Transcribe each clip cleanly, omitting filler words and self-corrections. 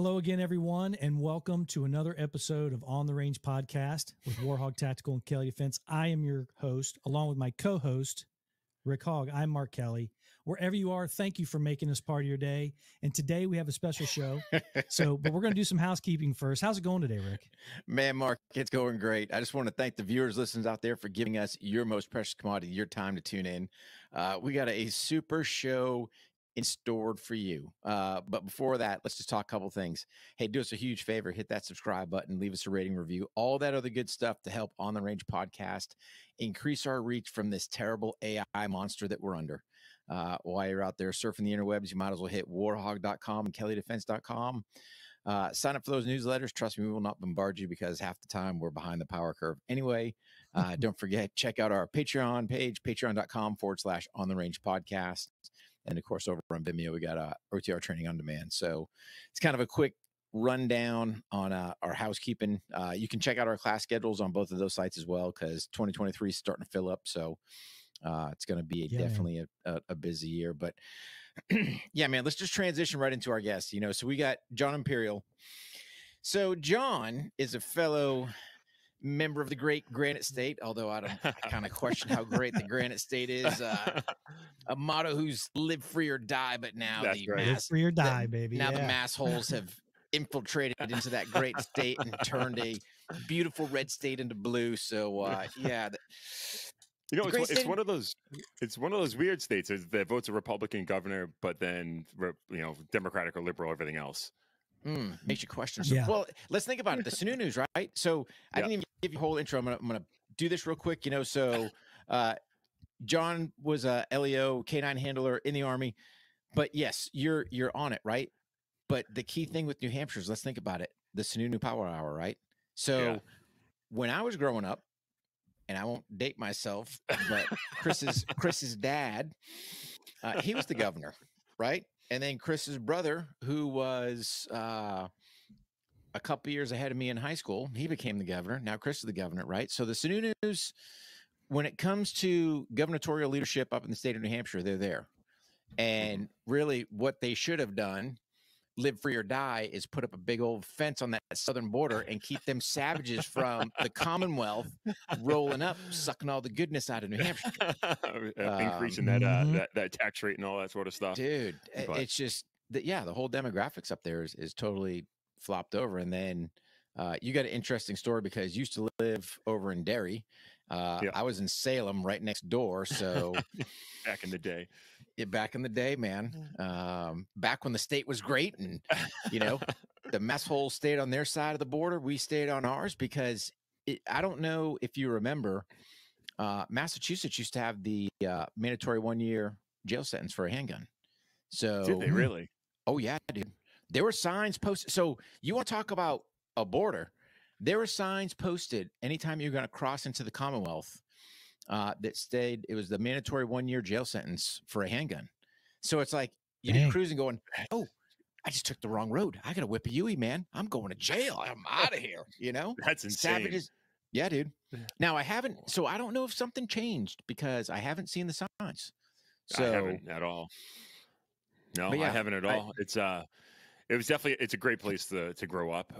Hello again, everyone, and welcome to another episode of On the Range Podcast with Warhog Tactical and Kelley Defense. I am your host, along with my co-host, Rick Hogg. I'm Mark Kelley. Wherever you are, thank you for making this part of your day. And today we have a special show. But we're going to do some housekeeping first. How's it going today, Rick? Man, Mark, it's going great. I just want to thank the viewers, listeners out there for giving us your most precious commodity, your time to tune in. We got a super show in store for you. But before that, let's just talk a couple things. Hey, do us a huge favor, hit that subscribe button, leave us a rating review, all that other good stuff to help On the Range Podcast increase our reach from this terrible AI monster that we're under. While you're out there surfing the interwebs, you might as well hit warhog.com and kelleydefense.com. Sign up for those newsletters. Trust me, we will not bombard you because half the time we're behind the power curve. Anyway, don't forget, check out our Patreon page, patreon.com/On the Range Podcast. And of course, over on Vimeo, we got OTR training on demand. So it's kind of a quick rundown on our housekeeping. You can check out our class schedules on both of those sites as well, because 2023 is starting to fill up. So it's going to be definitely a busy year. But yeah, man, let's just transition right into our guests. So we got Jon Imperial. So Jon is a fellow member of the great Granite State, although I kind of question how great the Granite State is. A motto who's live free or die, but now live free or die, baby. Now the mass holes have infiltrated into that great state and turned a beautiful red state into blue. So it's one of those weird states that votes a Republican governor, but then Democratic or liberal, everything else. Makes you question. So, well, let's think about it. The Sununus, right? So I didn't even give you a whole intro. I'm gonna do this real quick. Jon was a LEO K9 handler in the Army, but yes, you're on it, right? But the key thing with New Hampshire is, let's think about it. The Sununu Power Hour, right? So when I was growing up, and I won't date myself, but Chris's dad, he was the governor, right? And then Chris's brother, who was a couple years ahead of me in high school, he became the governor. Now Chris is the governor, right? So the Sununus, when it comes to gubernatorial leadership up in the state of New Hampshire, they're there. And really what they should have done, live free or die, is put up a big old fence on that southern border and keep them savages from the Commonwealth rolling up, sucking all the goodness out of New Hampshire. Increasing that tax rate and all that sort of stuff. Dude, it's just, the whole demographics up there is totally flopped over. And then you got an interesting story, because you used to live over in Derry. I was in Salem right next door. So back in the day. Back in the day, man. Back when the state was great, and the mess holes stayed on their side of the border, we stayed on ours, because I don't know if you remember, Massachusetts used to have the mandatory 1-year jail sentence for a handgun. So did they really? Oh yeah, dude. There were signs posted. So you want to talk about a border? There were signs posted anytime you're going to cross into the Commonwealth that stayed. It was the mandatory 1-year jail sentence for a handgun. So it's like you're cruising going, oh, I just took the wrong road. I got to whip a Yui, man. I'm going to jail. I'm out of here. That's insane. Savages. Yeah, dude. Now I haven't. So I don't know if something changed, because I haven't seen the signs. So I haven't at all. No, I haven't at all. It's a great place to grow up.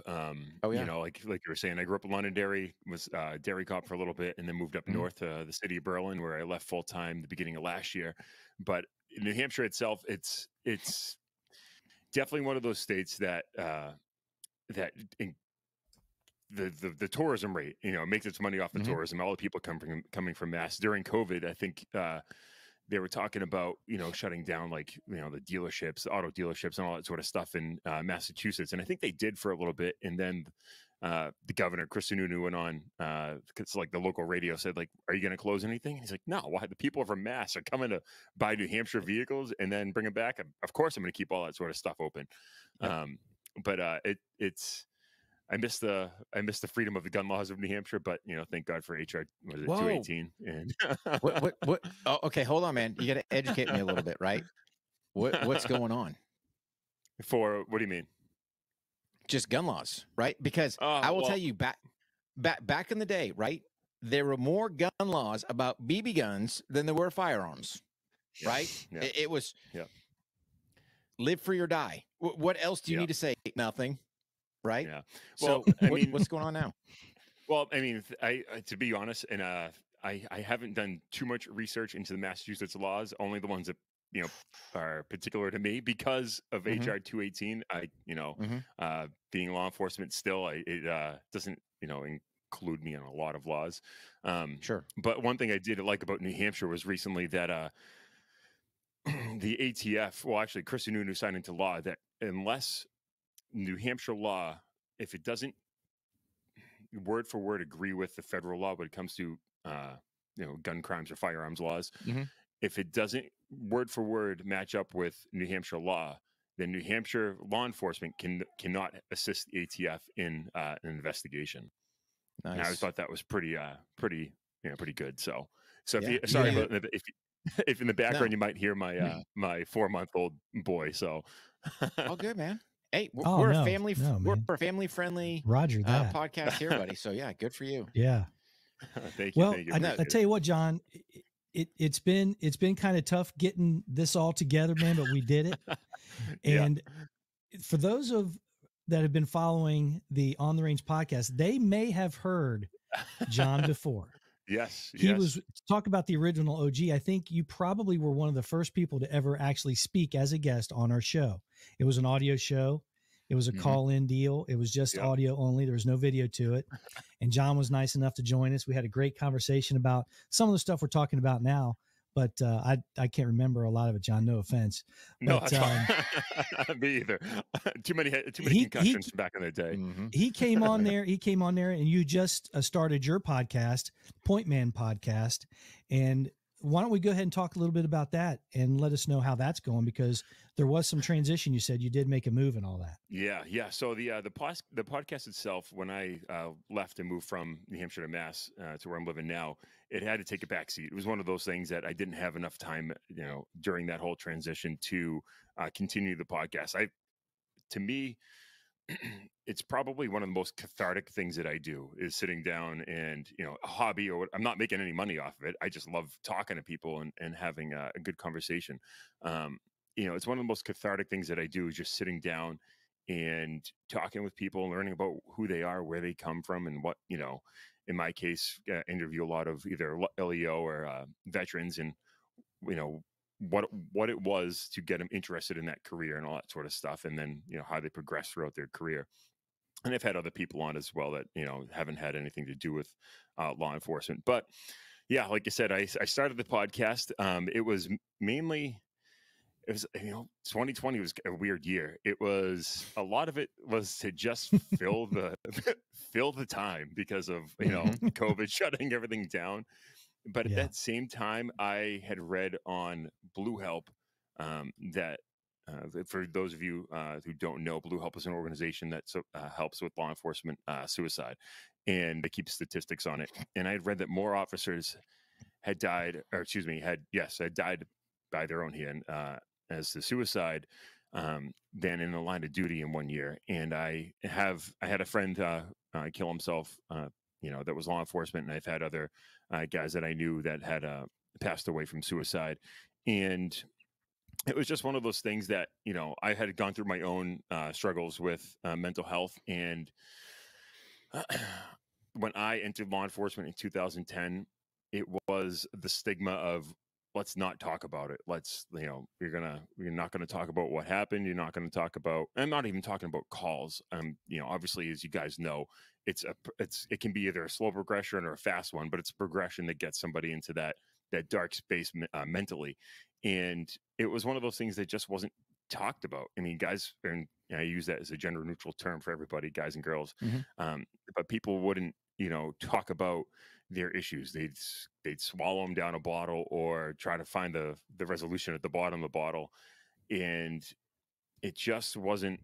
Like you were saying, I grew up in Londonderry, was dairy cop for a little bit, and then moved up north to the city of Berlin, where I left full time the beginning of last year. But in New Hampshire itself, it's definitely one of those states that the tourism rate, makes its money off the tourism. All the people coming from Mass during COVID. I think they were talking about, shutting down the dealerships, auto dealerships, and all that sort of stuff in Massachusetts. And I think they did for a little bit. And then the governor, Chris Sununu, went on, because the local radio said, are you going to close anything? And he's like, no, why? The people from Mass are coming to buy New Hampshire vehicles and then bring them back. Of course, I'm going to keep all that sort of stuff open. Yep. I miss the freedom of the gun laws of New Hampshire, but thank God for HR 218. And what? Oh, okay, hold on, man. You got to educate me a little bit, right? What's going on? For what do you mean? Just gun laws, right? Because I will tell you, back in the day, right, there were more gun laws about BB guns than there were firearms, right? Yeah. It was. Yeah. live free or die. What else do you Yeah. need to say? Nothing. Right. Yeah. So Well, I mean, what's going on now? well, I mean, I to be honest, and I haven't done too much research into the Massachusetts laws, only the ones that you know are particular to me because of Mhm. HR 218. Mhm. Being law enforcement still, it doesn't include me in a lot of laws. Sure. But one thing I did like about New Hampshire was recently that the ATF, well, actually, Chris Sununu signed into law that unless New Hampshire law, if it doesn't word for word agree with the federal law when it comes to gun crimes or firearms laws, Mhm. if it doesn't word for word match up with New Hampshire law, then New Hampshire law enforcement cannot assist the ATF in an investigation. And I always Nice. thought that was pretty pretty good. So if Yeah. you sorry Yeah. about if if in the background No. you might hear my my 4-month-old boy. So All good, man. Hey, Oh, we're a no. family. No, We're man. a family friendly Roger that. podcast here, buddy. So yeah, good for you. Yeah. thank Well, you. I No. Appreciate tell you what, John, it's been kind of tough getting this all together, man, but we did it. it. And for those that have been following the On the Range podcast, they may have heard John before. Yes. He was talk about the original OG. I think you probably were one of the first people to ever actually speak as a guest on our show. It was an audio show. It was a call-in deal. It was just audio only. There was no video to it. And John was nice enough to join us. We had a great conversation about some of the stuff we're talking about now, but I can't remember a lot of it, John. No offense. No, But, that's fine. Me either. Too many concussions back in the day. He came on there. He came on there, and you just started your podcast, Pointman podcast. And why don't we go ahead and talk a little bit about that and let us know how that's going, because there was some transition. You said you did make a move and all that. Yeah. So the podcast itself, when I left and moved from New Hampshire to Mass to where I'm living now, it had to take a backseat. It was one of those things that I didn't have enough time, during that whole transition to continue the podcast. To me, it's probably one of the most cathartic things that I do is sitting down and, a hobby, or I'm not making any money off of it. I just love talking to people and having a good conversation. It's one of the most cathartic things that I do is just sitting down and talking with people, learning about who they are, where they come from, and what, in my case, interview a lot of either LEO or veterans, and, what it was to get them interested in that career and all that sort of stuff. And then, how they progress throughout their career. And I've had other people on as well that, haven't had anything to do with law enforcement. But yeah, like I said, I started the podcast. It was mainly, 2020 was a weird year. It was, a lot of it was to just fill the time because of, COVID shutting everything down. But at that same time, I had read on Blue Help that for those of you who don't know, Blue Help is an organization that helps with law enforcement suicide, and they keep statistics on it. And I had read that more officers had died, or excuse me, had died by their own hand as the suicide than in the line of duty in 1 year. And I had a friend kill himself. That was law enforcement, and I've had other guys that I knew that had passed away from suicide. And it was just one of those things that, I had gone through my own struggles with mental health. And when I entered law enforcement in 2010, it was the stigma of, let's not talk about it. You're not going to talk about what happened. You're not going to talk about, I'm not even talking about calls. Obviously, as you guys know, it can be either a slow progression or a fast one, but it's a progression that gets somebody into that dark space mentally. And it was one of those things that just wasn't talked about. I mean, guys, and I use that as a gender neutral term for everybody, guys and girls. But people wouldn't, talk about their issues. They'd swallow them down a bottle or try to find the resolution at the bottom of the bottle. And it just wasn't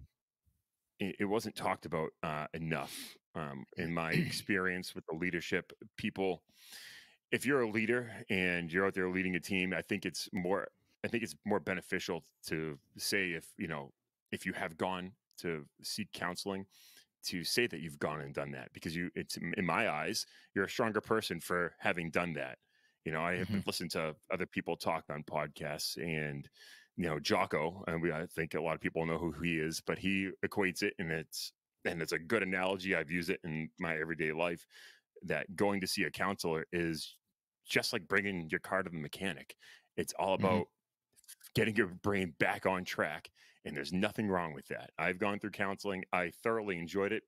talked about enough. In my experience with the leadership, people, if you're a leader and you're out there leading a team, I think it's more beneficial to say, if you have gone to seek counseling, to say that you've gone and done that, because it's, in my eyes, you're a stronger person for having done that. I have listened to other people talk on podcasts, and Jocko, and I think a lot of people know who he is, but he equates it, and it's a good analogy. I've used it in my everyday life, that going to see a counselor is just like bringing your car to the mechanic. It's all about getting your brain back on track, and there's nothing wrong with that. I've gone through counseling. I thoroughly enjoyed it.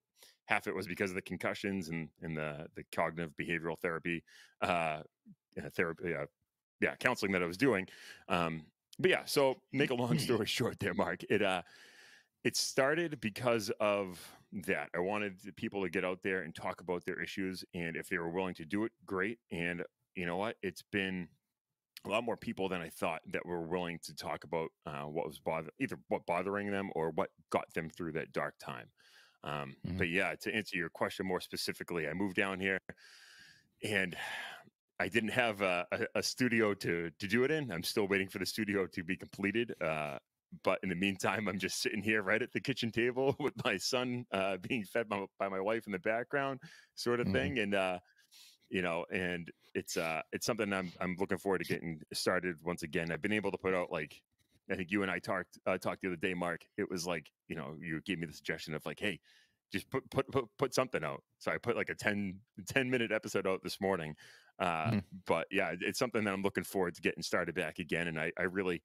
Half it was because of the concussions and the cognitive behavioral therapy, counseling that I was doing. But yeah, so make a long story short there, Mark, it started because of that. I wanted people to get out there and talk about their issues, and if they were willing to do it, great. And you know what? It's been a lot more people than I thought that were willing to talk about what was bothering them or what got them through that dark time. But yeah, to answer your question more specifically, I moved down here, and I didn't have a studio to do it in. I'm still waiting for the studio to be completed. But in the meantime, I'm just sitting here right at the kitchen table with my son being fed by my wife in the background, sort of thing. And and it's something I'm looking forward to getting started once again. I've been able to put out, like, I think you and I talked the other day, Mark. It was like, you gave me the suggestion of like, hey, just put something out. So I put like a 10-minute episode out this morning. But yeah, it's something that I'm looking forward to getting started back again. And I really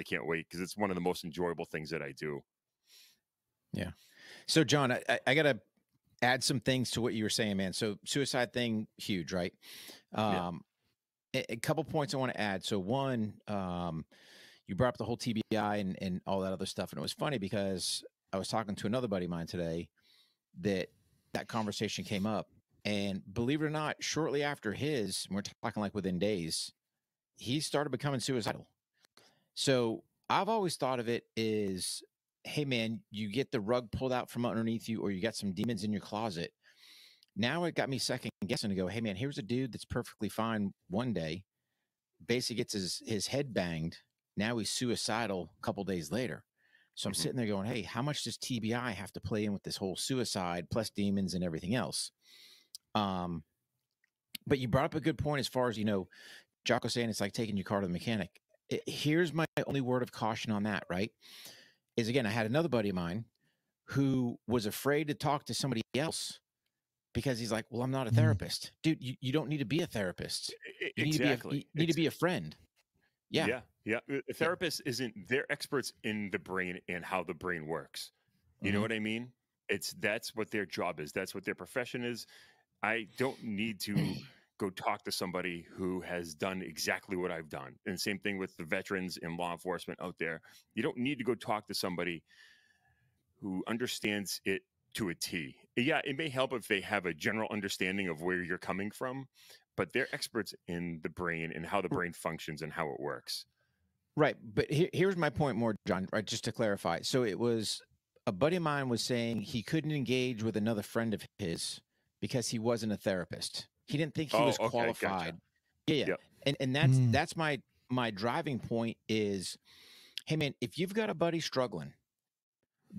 can't wait, because it's one of the most enjoyable things that I do. Yeah. So John, I got to add some things to what you were saying, man. So suicide thing, huge, right? A couple points I want to add. So one, you brought up the whole TBI and all that other stuff. And it was funny because I was talking to another buddy of mine today that conversation came up. And believe it or not, shortly after his, we're talking like within days, he started becoming suicidal. So I've always thought of it as, hey man, you get the rug pulled out from underneath you, or you got some demons in your closet. Now it got me second guessing to go, hey man, here's a dude that's perfectly fine one day, basically gets his head banged. Now he's suicidal a couple days later. So I'm sitting there going, hey, how much does TBI have to play in with this whole suicide plus demons and everything else? But you brought up a good point as far as, Jocko saying it's like taking your car to the mechanic. Here's my only word of caution on that, right? Is, again, I had another buddy of mine who was afraid to talk to somebody else because he's like, well, I'm not a therapist. Dude, you don't need to be a therapist. You Exactly. need to be a friend. Yeah. A therapist they're experts in the brain and how the brain works. You know what I mean? That's what their job is. That's what their profession is. I don't need to go talk to somebody who has done exactly what I've done. And same thing with the veterans and law enforcement out there. You don't need to go talk to somebody who understands it to a T. Yeah, it may help if they have a general understanding of where you're coming from, but they're experts in the brain and how the brain functions and how it works. Right. But here's my point more, John, right? Just to clarify. So it was a buddy of mine was saying he couldn't engage with another friend of his because he wasn't a therapist. He didn't think he was qualified. Gotcha. Yeah. And that's my driving point is, hey man, if you've got a buddy struggling,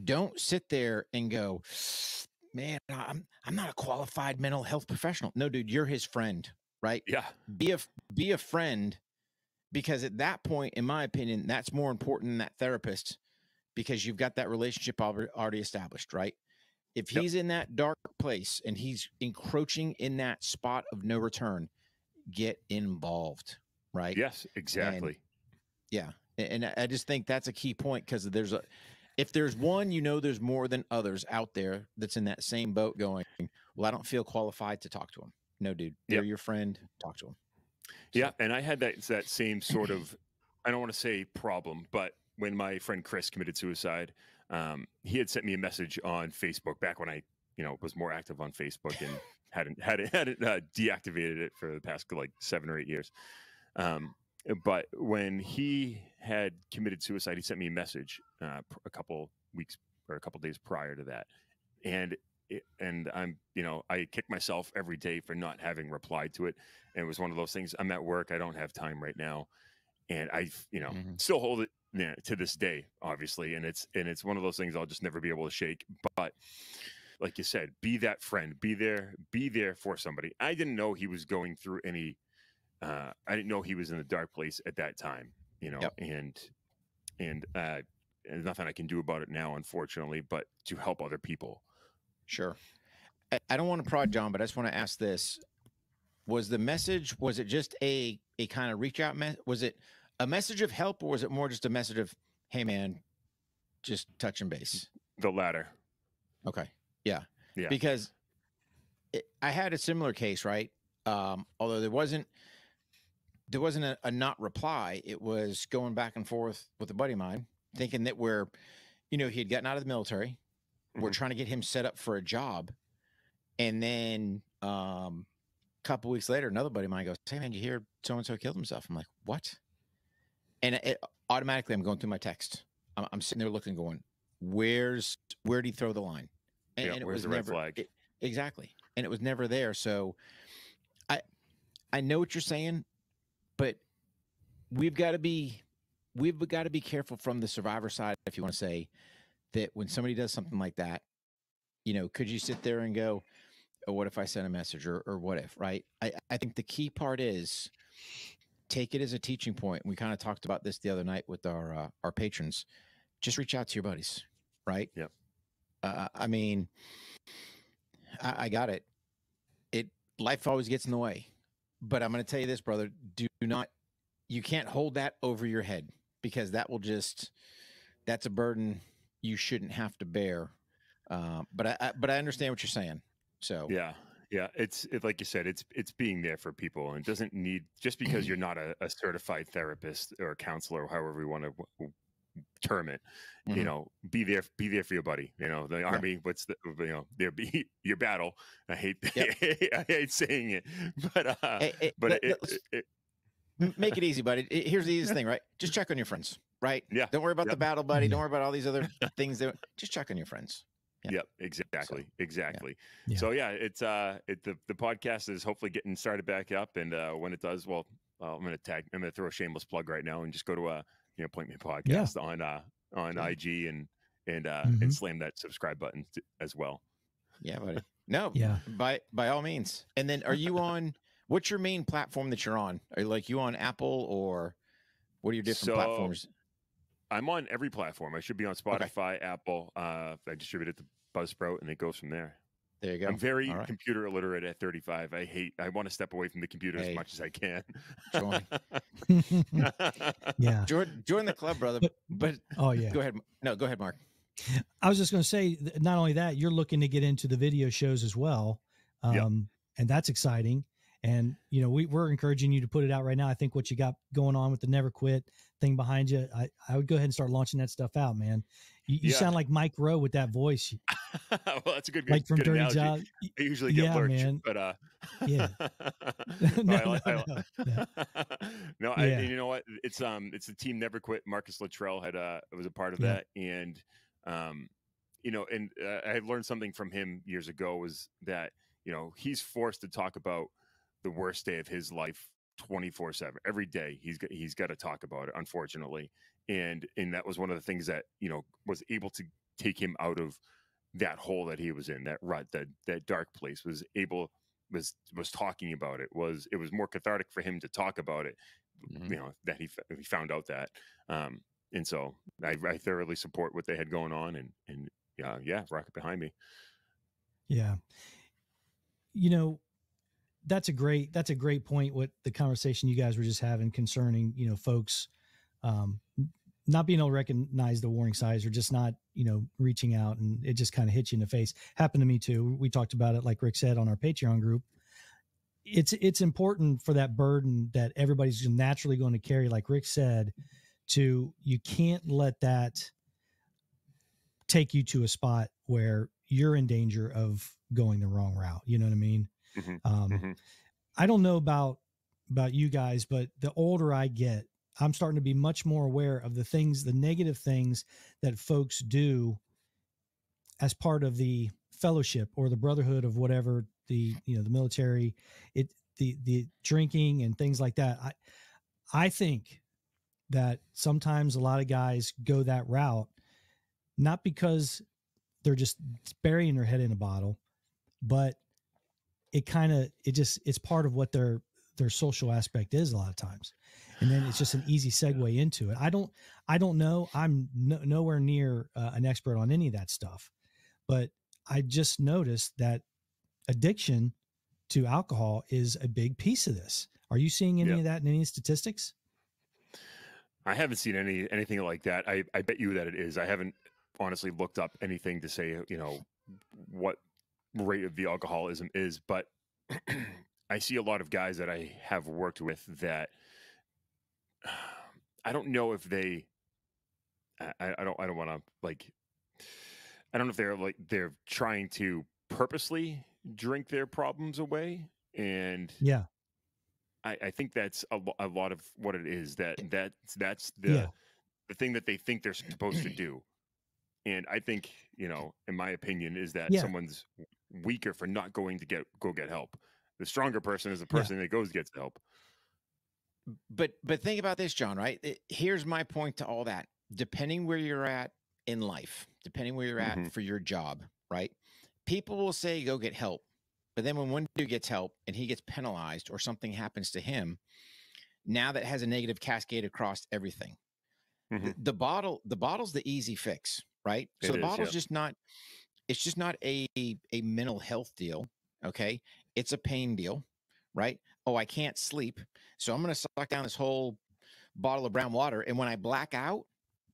don't sit there and go, man, I'm not a qualified mental health professional. No, dude, you're his friend, right? Yeah. Be a friend, because at that point, in my opinion, that's more important than that therapist, because you've got that relationship already established, right? If he's in that dark place and he's encroaching in that spot of no return, get involved, right? Yes, exactly. And I just think that's a key point, because if there's one, there's more than others out there that's in that same boat going, well, I don't feel qualified to talk to him. No, dude, they're your friend. Talk to him. So. Yeah, and I had that same sort of, I don't want to say problem, but when my friend Chris committed suicide, he had sent me a message on Facebook back when I, was more active on Facebook and hadn't deactivated it for the past like 7 or 8 years. But when he had committed suicide, he sent me a message a couple weeks or a couple days prior to that, and I'm, I kick myself every day for not having replied to it. And it was one of those things. I'm at work. I don't have time right now. And I, still hold it to this day, obviously. And it's one of those things I'll just never be able to shake. But like you said, be that friend, be there for somebody. I didn't know he was going through any, I didn't know he was in a dark place at that time, and there's nothing I can do about it now, unfortunately, but to help other people. Sure. I don't want to prod John, but I just want to ask this. Was the message, was it just a kind of reach out? Was it a message of help, or was it more just a message of, hey man, just touching base? The latter. Okay. Yeah. Yeah. Because I had a similar case, right? Although there wasn't a not reply. It was going back and forth with a buddy of mine, thinking that he had gotten out of the military. We're trying to get him set up for a job. And then a couple weeks later, another buddy of mine goes, hey man, you hear so-and-so killed himself? I'm like, what? And automatically I'm going through my text. I'm sitting there looking, going, where'd he throw the line? And it where's was the red flag? Exactly. And it was never there. So I know what you're saying, but we've got to be careful from the survivor side. If you want to say that when somebody does something like that, could you sit there and go, oh, what if I sent a message, or what if, right? I think the key part is take it as a teaching point. We kind of talked about this the other night with our patrons. Just reach out to your buddies, right? Yep. I mean, I got it. Life always gets in the way, but I'm going to tell you this, brother, you can't hold that over your head, because that's a burden you shouldn't have to bear. But I understand what you're saying. So yeah. It's like you said, it's being there for people, and it doesn't need, just because you're not a certified therapist or a counselor, or however we want to term it, be there for your buddy. The Army, what's your battle. I hate I hate saying it, but make it easy, buddy. Here's the easiest thing, right? Just check on your friends, right? Yeah. Don't worry about the battle, buddy. Don't worry about all these other things. Just check on your friends. Yeah. Yep, exactly. Yeah. So it's the podcast is hopefully getting started back up, and when it does, well, I'm gonna throw a shameless plug right now and just go to Pointman podcast on IG and slam that subscribe button as well. Yeah, buddy. No, yeah. By all means. And then, are you on? What's your main platform that you're on? Are you on Apple, or what are your different platforms? I'm on every platform. I should be on Spotify, Apple. I distribute it to Buzzsprout, and it goes from there. There you go. I'm very computer illiterate at 35. I want to step away from the computer as much as I can. Join. Yeah. Join the club, brother. But oh yeah. Go ahead. No, go ahead, Mark. I was just going to say, not only that, you're looking to get into the video shows as well. And that's exciting. And, we're encouraging you to put it out right now. I think what you got going on with the Never Quit thing behind you, I would go ahead and start launching that stuff out, man. You sound like Mike Rowe with that voice. Well, that's a good, like from good Dirty analogy. Job. I usually get lurched, man. But yeah. No, you know what? It's the team Never Quit. Marcus Luttrell was a part of that, and and I learned something from him years ago, was that he's forced to talk about the worst day of his life 24/7 every day. He's got to talk about it, unfortunately, and that was one of the things that was able to take him out of that hole that he was in, that rut, that dark place. Was talking about it. It was more cathartic for him to talk about it. That he found out that, and so I thoroughly support what they had going on, and rock it behind me. Yeah. That's a great point. What the conversation you guys were just having concerning, folks, not being able to recognize the warning signs, or just not, reaching out, and it just kind of hits you in the face. Happened to me too. We talked about it, like Rick said, on our Patreon group. It's important for that burden that everybody's naturally going to carry, like Rick said, you can't let that take you to a spot where you're in danger of going the wrong route. You know what I mean? I don't know about you guys, but the older I get, I'm starting to be much more aware of the negative things that folks do as part of the fellowship or the brotherhood of whatever, the military, the drinking and things like that. I think that sometimes a lot of guys go that route, not because they're just burying their head in a bottle, but it's part of what their social aspect is a lot of times. And then it's just an easy segue into it. I don't know. I'm nowhere near an expert on any of that stuff, but I just noticed that addiction to alcohol is a big piece of this. Are you seeing any of that in any statistics? I haven't seen anything like that. I bet you that it is. I haven't honestly looked up anything to say, what rate of the alcoholism is, but I see a lot of guys that I have worked with that I don't know if they, I don't want to like, I don't know if they're trying to purposely drink their problems away. And Yeah. I think that's a lot of what it is, that's Yeah. the thing that they think they're supposed to do. And I think, in my opinion, is that Yeah. someone's weaker for not going to go get help. The stronger person is the person that goes gets help. But think about this, John, right? Here's my point to all that. Depending where you're at in life, depending where you're at for your job, right? People will say, go get help. But then when one dude gets help and he gets penalized or something happens to him, now that has a negative cascade across everything. The bottle's the easy fix, right? So the bottle's just not, it's just not a mental health deal. Okay. It's a pain deal, right? Oh, I can't sleep. So I'm going to suck down this whole bottle of brown water. And when I black out,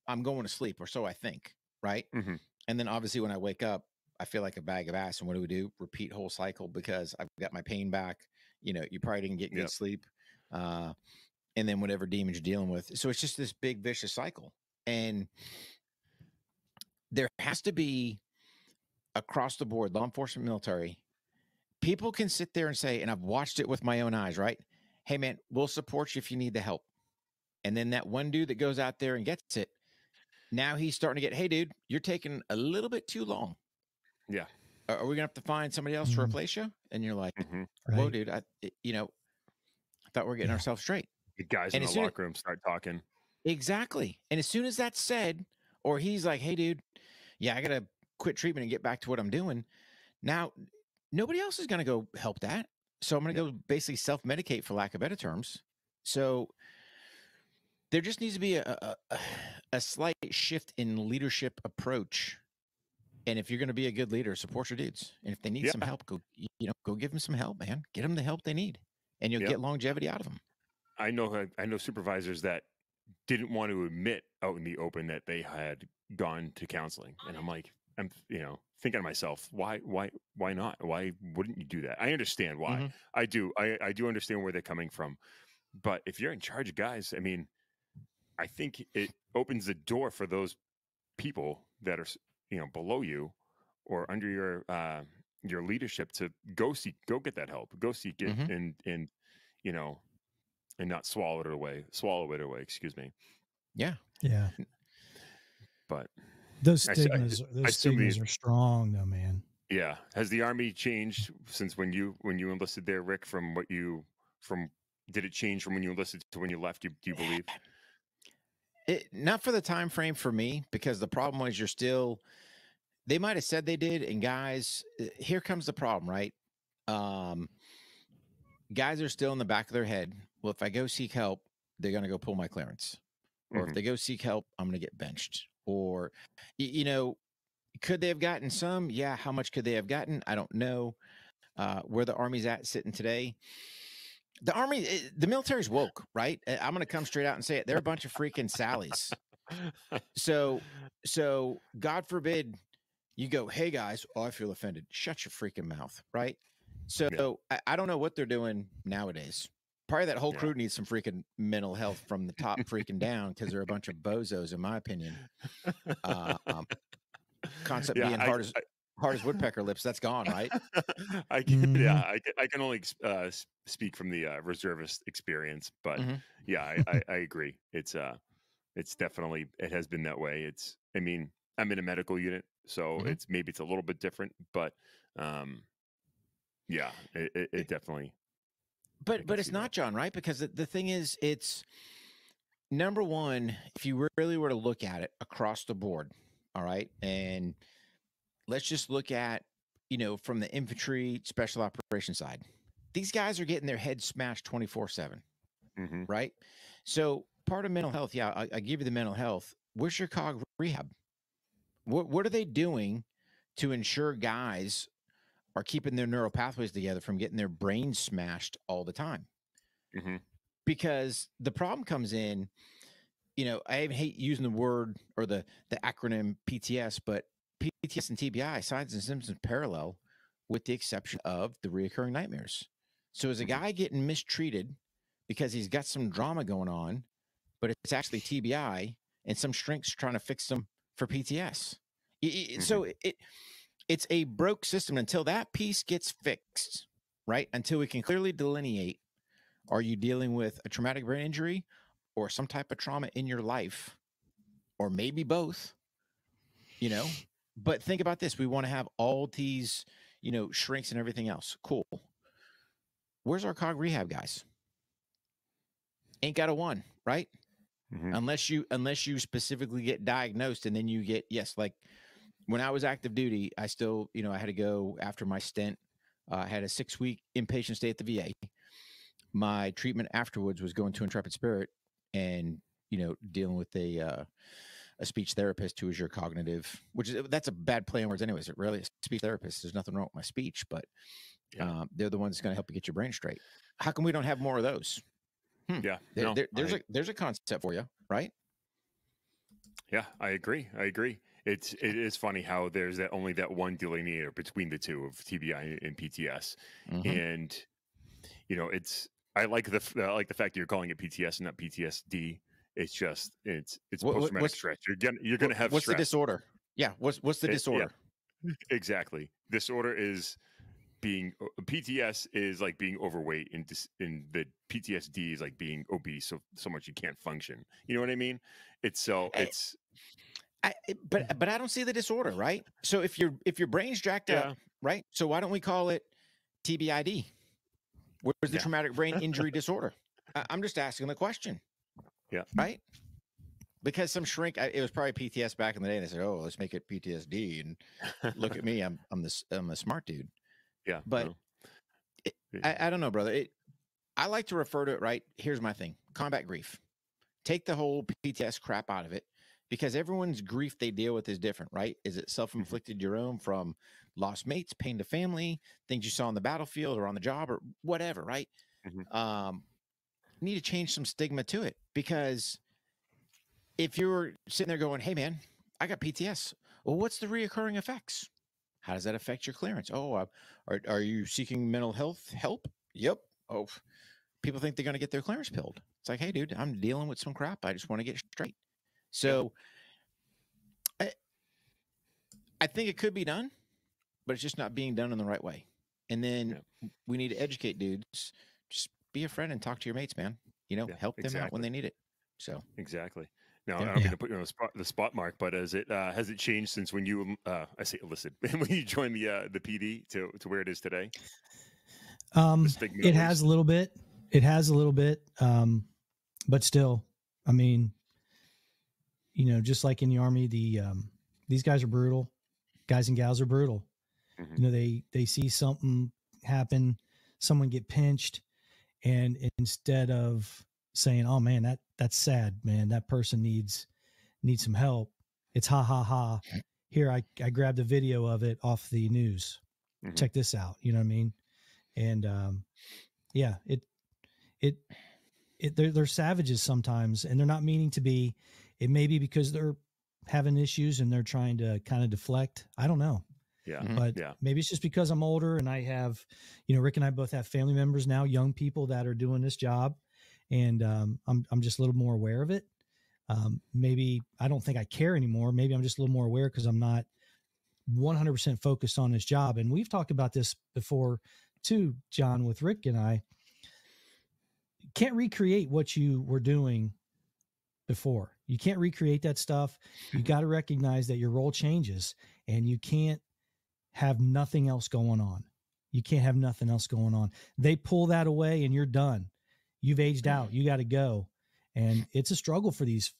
I'm going to sleep, or so I think. Right. And then obviously when I wake up, I feel like a bag of ass. And what do? Repeat whole cycle because I've got my pain back. You probably didn't get good sleep. And then whatever demons you're dealing with. So it's just this big vicious cycle. And there has to be across the board, law enforcement, military, people can sit there and say, and I've watched it with my own eyes, right? Hey man, we'll support you if you need the help. And then that one dude that goes out there and gets it, now he's starting to get, hey dude, you're taking a little bit too long. Yeah. Are we gonna have to find somebody else to replace you? And you're like, whoa, dude, I thought we were getting ourselves straight. The guys in the locker room start talking. Exactly. And as soon as that's said, or he's like, hey dude, yeah, I gotta quit treatment and get back to what I'm doing. Now, nobody else is gonna go help that. So I'm gonna go basically self-medicate, for lack of better terms. So there just needs to be a slight shift in leadership approach. And if you're going to be a good leader, support your dudes. And if they need some help, go give them some help, man. Get them the help they need, and you'll get longevity out of them. I know supervisors that didn't want to admit out in the open that they had gone to counseling, and I'm thinking to myself, why not? Why wouldn't you do that? I understand why. I do understand where they're coming from, but if you're in charge of guys, I mean, I think it opens the door for those people that are below you or under your leadership to go get that help, go seek it, and not swallow it away. Excuse me. Yeah. But those stigmas are strong though, man. Yeah. Has the Army changed since when you enlisted there, Rick, did it change from when you enlisted to when you left? Do you believe? Not for the time frame for me, because the problem was they might have said they did. And guys, here comes the problem, right? Guys are still in the back of their head. Well, if I go seek help, they're going to go pull my clearance. Or if they go seek help, I'm going to get benched. Or, could they have gotten some? Yeah. How much could they have gotten? I don't know. Where the Army's at sitting today. The military's woke, right? I'm going to come straight out and say it. They're a bunch of freaking Sallies. So God forbid you go, hey guys, I feel offended. Shut your freaking mouth, right? So I don't know what they're doing nowadays. Probably that whole crew needs some freaking mental health from the top freaking down, because they're a bunch of bozos, in my opinion. Concept being hard as woodpecker lips. That's gone, right? I can only speak from the reservist experience, but I agree. It's definitely, it has been that way. I'm in a medical unit, so it's a little bit different, but it definitely. But it's not, John, right? Because the thing is, it's number one, if you really were to look at it across the board, all right, and let's just look at, from the infantry special operations side. these guys are getting their heads smashed 24/7, Mm-hmm. right? So part of mental health, yeah, I give you the mental health. Where's your cog rehab? What are they doing to ensure guys are keeping their neural pathways together from getting their brains smashed all the time? Mm-hmm. Because the problem comes in, I hate using the word or the acronym PTS, but PTS and TBI, signs and symptoms parallel, with the exception of the reoccurring nightmares. So is a guy getting mistreated because he's got some drama going on, but it's actually TBI, and some shrink's trying to fix them for PTS? So it's a broke system until that piece gets fixed, right? Until we can clearly delineate, are you dealing with a traumatic brain injury or some type of trauma in your life, or maybe both, But think about this. We want to have all these, shrinks and everything else. Cool. Where's our cog rehab guys? Ain't got a one, right? Mm-hmm. Unless you specifically get diagnosed, and then you get, yes, like when I was active duty, I still, I had to go after my stint. I had a 6-week inpatient stay at the VA. My treatment afterwards was going to Intrepid Spirit and, dealing with a speech therapist who is your cognitive, that's a bad play on words anyways. It really is a speech therapist. There's nothing wrong with my speech, but they're the ones that's going to help you get your brain straight. How come we don't have more of those? Yeah. There's a concept for you, right? Yeah, I agree. It is funny how there's only that one delineator between the two of TBI and PTS. Mm-hmm. And, I like the fact that you're calling it PTS and not PTSD. It's just it's post-traumatic stress. You're gonna have what's stress. the disorder? Yeah, what's the disorder? Yeah. Exactly. Disorder is being PTS is like being overweight, and the PTSD is like being obese so much you can't function. You know what I mean? But I don't see the disorder, right? So if your brain's jacked up, right? So why don't we call it TBID? Where's the traumatic brain injury disorder? I'm just asking the question. Yeah. Right. Because some shrink, it was probably PTS back in the day. And they said, "Oh, let's make it PTSD." And look at me, I'm a smart dude. Yeah. But I don't know, brother. I like to refer to it, right? Here's my thing: combat grief. Take the whole PTS crap out of it, because everyone's grief they deal with is different, right? Is it self-inflicted, your own, from lost mates, pain to family, things you saw on the battlefield or on the job or whatever, right? Mm-hmm. Need to change some stigma to it, because if you're sitting there going, "Hey man, I got PTS. Well, what's the reoccurring effects? How does that affect your clearance? Oh, are you seeking mental health help? Yep. Oh, people think they're going to get their clearance pilled. It's like, hey dude, I'm dealing with some crap. I just want to get straight. So I think it could be done, but it's just not being done in the right way. And then we need to educate dudes. Just be a friend and talk to your mates, man. Help them out when they need it. So exactly. Now, I don't mean to put you on the spot, Mark, but has it changed since when you I say enlisted, when you joined the PD to where it is today? It has a little bit. But still, I mean, just like in the Army, these guys are brutal. Guys and gals are brutal. Mm-hmm. They see something happen, someone get pinched, and instead of saying, "Oh man, that's sad, man, that person needs some help," it's ha ha ha. Here, I grabbed a video of it off the news. Mm-hmm. Check this out. You know what I mean? And they're savages sometimes, and they're not meaning to be. It may be because they're having issues and they're trying to kind of deflect. I don't know. Yeah. But maybe it's just because I'm older and I have, Rick and I both have family members now, young people that are doing this job. And I'm just a little more aware of it. Maybe I don't think I care anymore. Maybe I'm just a little more aware because I'm not 100% focused on this job. And we've talked about this before too, John, with Rick and I. Can't recreate what you were doing before. You can't recreate that stuff. You got to recognize that your role changes, and you can't have nothing else going on. You can't have nothing else going on. They pull that away and you're done. You've aged out. You got to go. And it's a struggle for these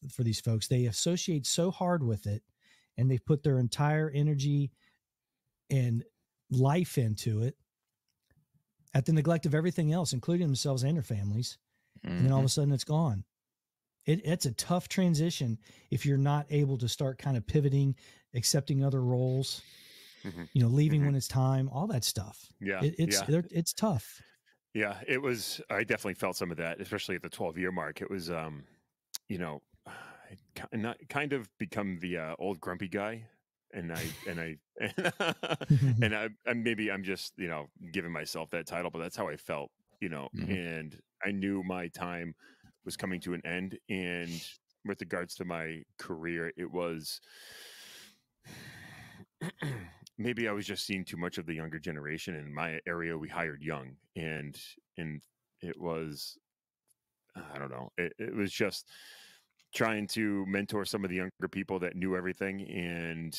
folks. They associate so hard with it, and they put their entire energy and life into it, at the neglect of everything else, including themselves and their families. And then all of a sudden it's gone. It's a tough transition if you're not able to start kind of pivoting, accepting other roles, leaving when it's time, all that stuff. Yeah. It's tough. Yeah, it was. I definitely felt some of that, especially at the 12-year mark. It was, I kind of become the old grumpy guy, and maybe I'm just giving myself that title, but that's how I felt, and I knew my time was coming to an end. And with regards to my career, it was maybe I was just seeing too much of the younger generation. In my area, we hired young, and it was, I don't know, it was just trying to mentor some of the younger people that knew everything. And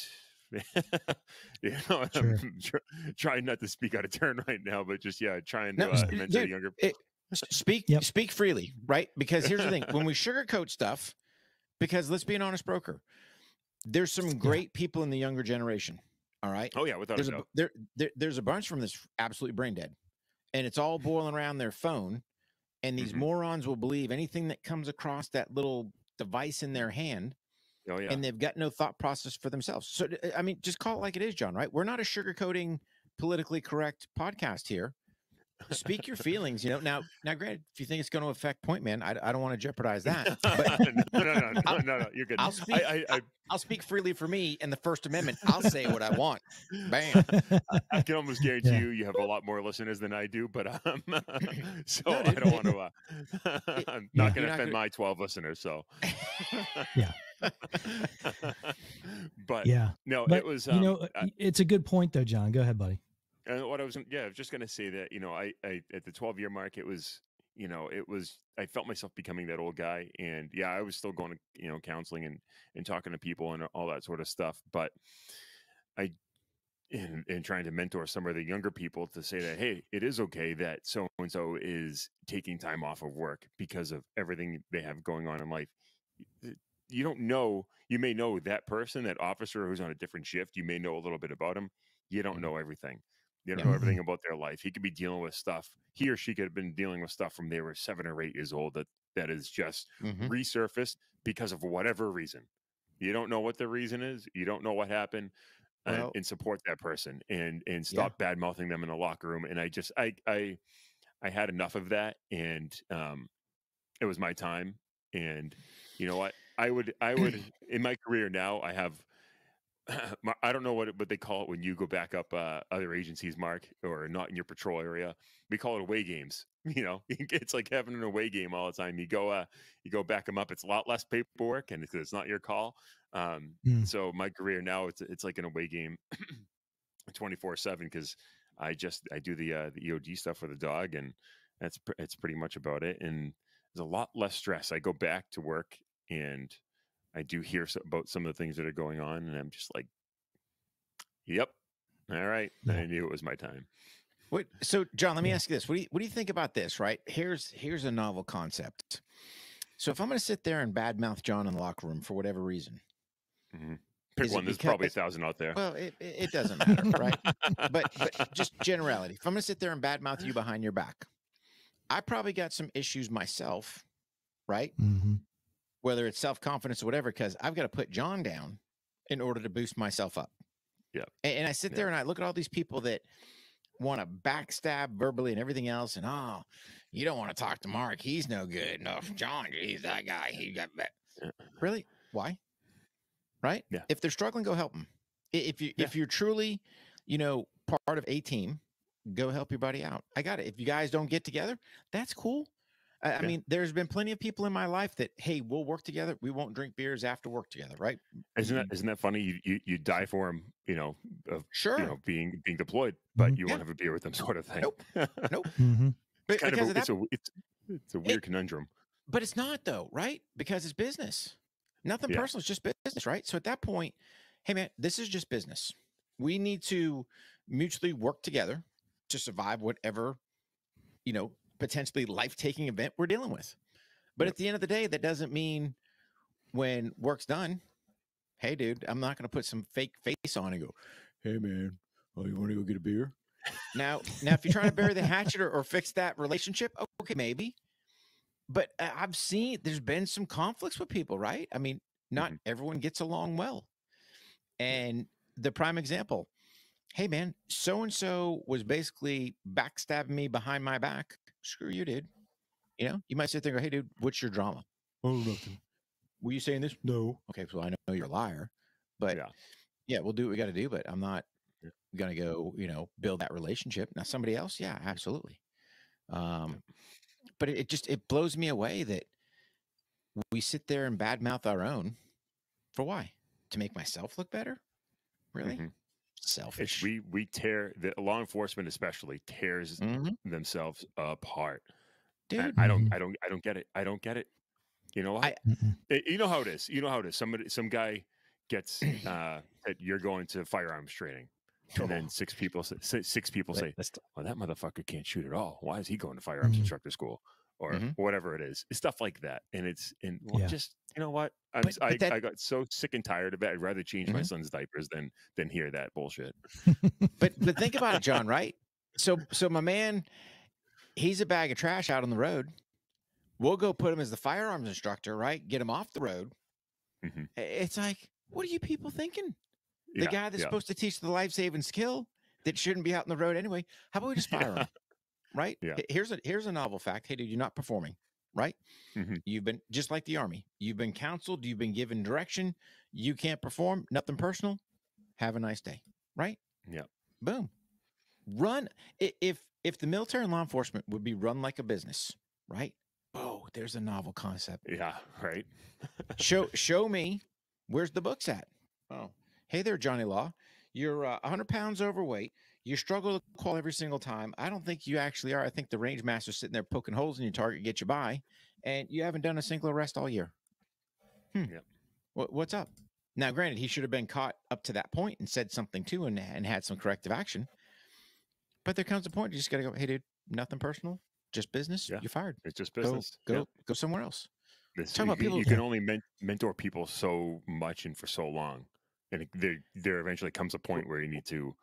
Sure. I'm trying not to speak out of turn right now, but just trying to mentor the younger. Speak freely, right? Because here's the thing: when we sugarcoat stuff, because let's be an honest broker, there's some great people in the younger generation. All right. Oh yeah, without a doubt. There's a bunch from this absolutely brain dead, and it's all boiling around their phone. And these morons will believe anything that comes across that little device in their hand. Oh yeah. And they've got no thought process for themselves. So I mean, just call it like it is, John. Right? We're not a sugarcoating, politically correct podcast here. Speak your feelings, Now, granted, if you think it's going to affect Pointman, I don't want to jeopardize that. But no, you're good. I'll speak freely for me and the First Amendment. I'll say what I want. Bam. I can almost guarantee you have a lot more listeners than I do, but so no, I don't want to. I'm not going to offend my 12 listeners. So yeah. But but, it was. It's a good point though, John. Go ahead, buddy. And what I was just going to say that, I at the 12-year mark, it was, I felt myself becoming that old guy. And I was still going to, counseling and talking to people and all that sort of stuff. But and trying to mentor some of the younger people to say that, hey, it is okay that so-and-so is taking time off of work because of everything they have going on in life. You don't know, you may know that person, that officer who's on a different shift. You may know a little bit about him. You don't know everything. You don't know everything about their life. He could be dealing with stuff. He or she could have been dealing with stuff from they were 7 or 8 years old that is just resurfaced because of whatever reason. You don't know what the reason is. You don't know what happened, and support that person and stop bad mouthing them in the locker room. And I had enough of that, and it was my time. And you know what? I would in my career now, I have. I don't know what they call it when you go back up other agencies, Mark, or not in your patrol area. We call it away games. It's like having an away game all the time. You go back them up. It's a lot less paperwork, and it's not your call. So my career now, it's like an away game, 24/7, because I do the EOD stuff for the dog, and it's pretty much about it. And there's a lot less stress. I go back to work and I do hear about some of the things that are going on, and I'm just like, yep. All right. Yeah. I knew it was my time. Wait, so John, let me ask you this. What do you think about this, right? Here's a novel concept. So if I'm going to sit there and badmouth John in the locker room for whatever reason, pick one. There's probably 1,000 out there. Well, it doesn't matter, right? But just generality. If I'm going to sit there and badmouth you behind your back, I probably got some issues myself, right? Whether it's self-confidence or whatever, because I've got to put John down in order to boost myself up. Yeah. And I sit there and I look at all these people that want to backstab verbally and everything else. And, you don't want to talk to Mark. He's no good. No, John, he's that guy. He got that. Yeah. Really? Why? Right? Yeah. If they're struggling, go help them. If you're truly, part of a team, go help your buddy out. I got it. If you guys don't get together, that's cool. I mean, there's been plenty of people in my life that, hey, we'll work together. We won't drink beers after work together, right? Isn't that funny? You die for them, sure, being deployed, but you won't have a beer with them, sort of thing. Nope. It's kind of it's a weird conundrum. But it's not though, right? Because it's business. Nothing personal. It's just business, right? So at that point, hey man, this is just business. We need to mutually work together to survive whatever, potentially life-taking event we're dealing with. But at the end of the day, that doesn't mean when work's done, hey dude, I'm not going to put some fake face on and go, hey man, you want to go get a beer? Now, if you're trying to bury the hatchet or fix that relationship, okay, maybe. But I've seen there's been some conflicts with people, right? I mean, not everyone gets along well. And the prime example, hey man, so and so was basically backstabbing me behind my back. Screw you, dude. You know, you might sit there and go, hey, dude, what's your drama? Oh, nothing. Were you saying this? No. Okay, so I know you're a liar. But yeah, we'll do what we got to do. But I'm not going to go, build that relationship. Now, somebody else, yeah, absolutely. But it blows me away that we sit there and badmouth our own. For why? To make myself look better? Really? Selfish. We tear the law enforcement especially tears themselves apart. Dude, and I don't get it. I don't get it. You know what? You know how it is. You know how it is. Some guy gets that you're going to firearms training. And then six people say, "Well, that motherfucker can't shoot at all. Why is he going to firearms instructor school?" Or whatever it is. It's stuff like that. And it's just, you know what? I got so sick and tired of it. I'd rather change my son's diapers than hear that bullshit. But think about it, John, right? So my man, he's a bag of trash out on the road. We'll go put him as the firearms instructor, right? Get him off the road. It's like, what are you people thinking? The guy that's supposed to teach the life-saving skill that shouldn't be out on the road anyway. How about we just fire him? Right? Yeah. Here's a novel fact. Hey, dude, you're not performing, right? You've been just like the Army. You've been counseled. You've been given direction. You can't perform. Nothing personal. Have a nice day, right? Yeah. Boom. Run. If the military and law enforcement would be run like a business, right? Oh, there's a novel concept. Yeah. Right. Show me where's the books at. Oh, hey there, Johnny Law. You're 100 pounds overweight. You struggle to call every single time. I don't think you actually are. I think the range master's sitting there poking holes in your target, get you by, and you haven't done a single arrest all year. Yep. What's up? Now, granted, he should have been caught up to that point and said something too and had some corrective action. But there comes a point you just got to go, hey, dude, nothing personal, just business. Yeah. You're fired. It's just business. Go somewhere else. Talk about people. You can only mentor people so much and for so long. And there eventually comes a point where you need to.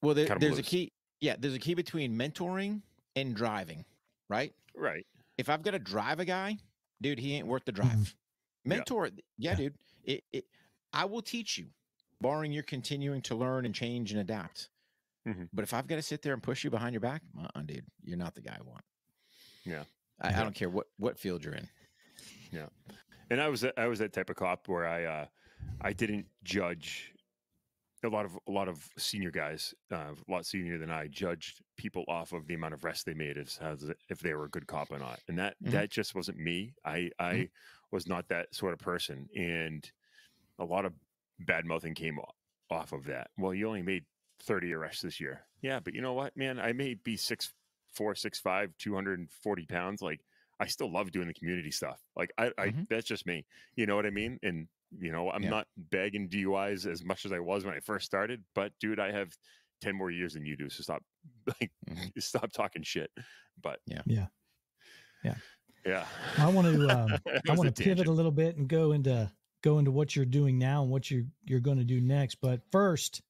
Well, there's a key. Yeah, there's a key between mentoring and driving, right? Right. If I've got to drive a guy, dude, he ain't worth the drive. Mentor, dude. I will teach you, barring you're continuing to learn and change and adapt. But if I've got to sit there and push you behind your back, dude, you're not the guy I want. Yeah. I don't care what field you're in. Yeah. And I was that type of cop where I didn't judge. A lot of senior guys, a lot senior than I, judged people off of the amount of rest they made as if they were a good cop or not, and that just wasn't me. I was not that sort of person, and a lot of bad mouthing came off of that. Well, you only made 30 arrests this year, yeah, but you know what, man? I may be 6'4", 6'5", 240 pounds. Like, I still love doing the community stuff. Like, I that's just me. You know what I mean? And I'm not bagging DUIs as much as I was when I first started, but dude, I have 10 more years than you do. So stop, stop talking shit. But yeah. I want to pivot a little bit and go into what you're doing now and what you're going to do next. But first,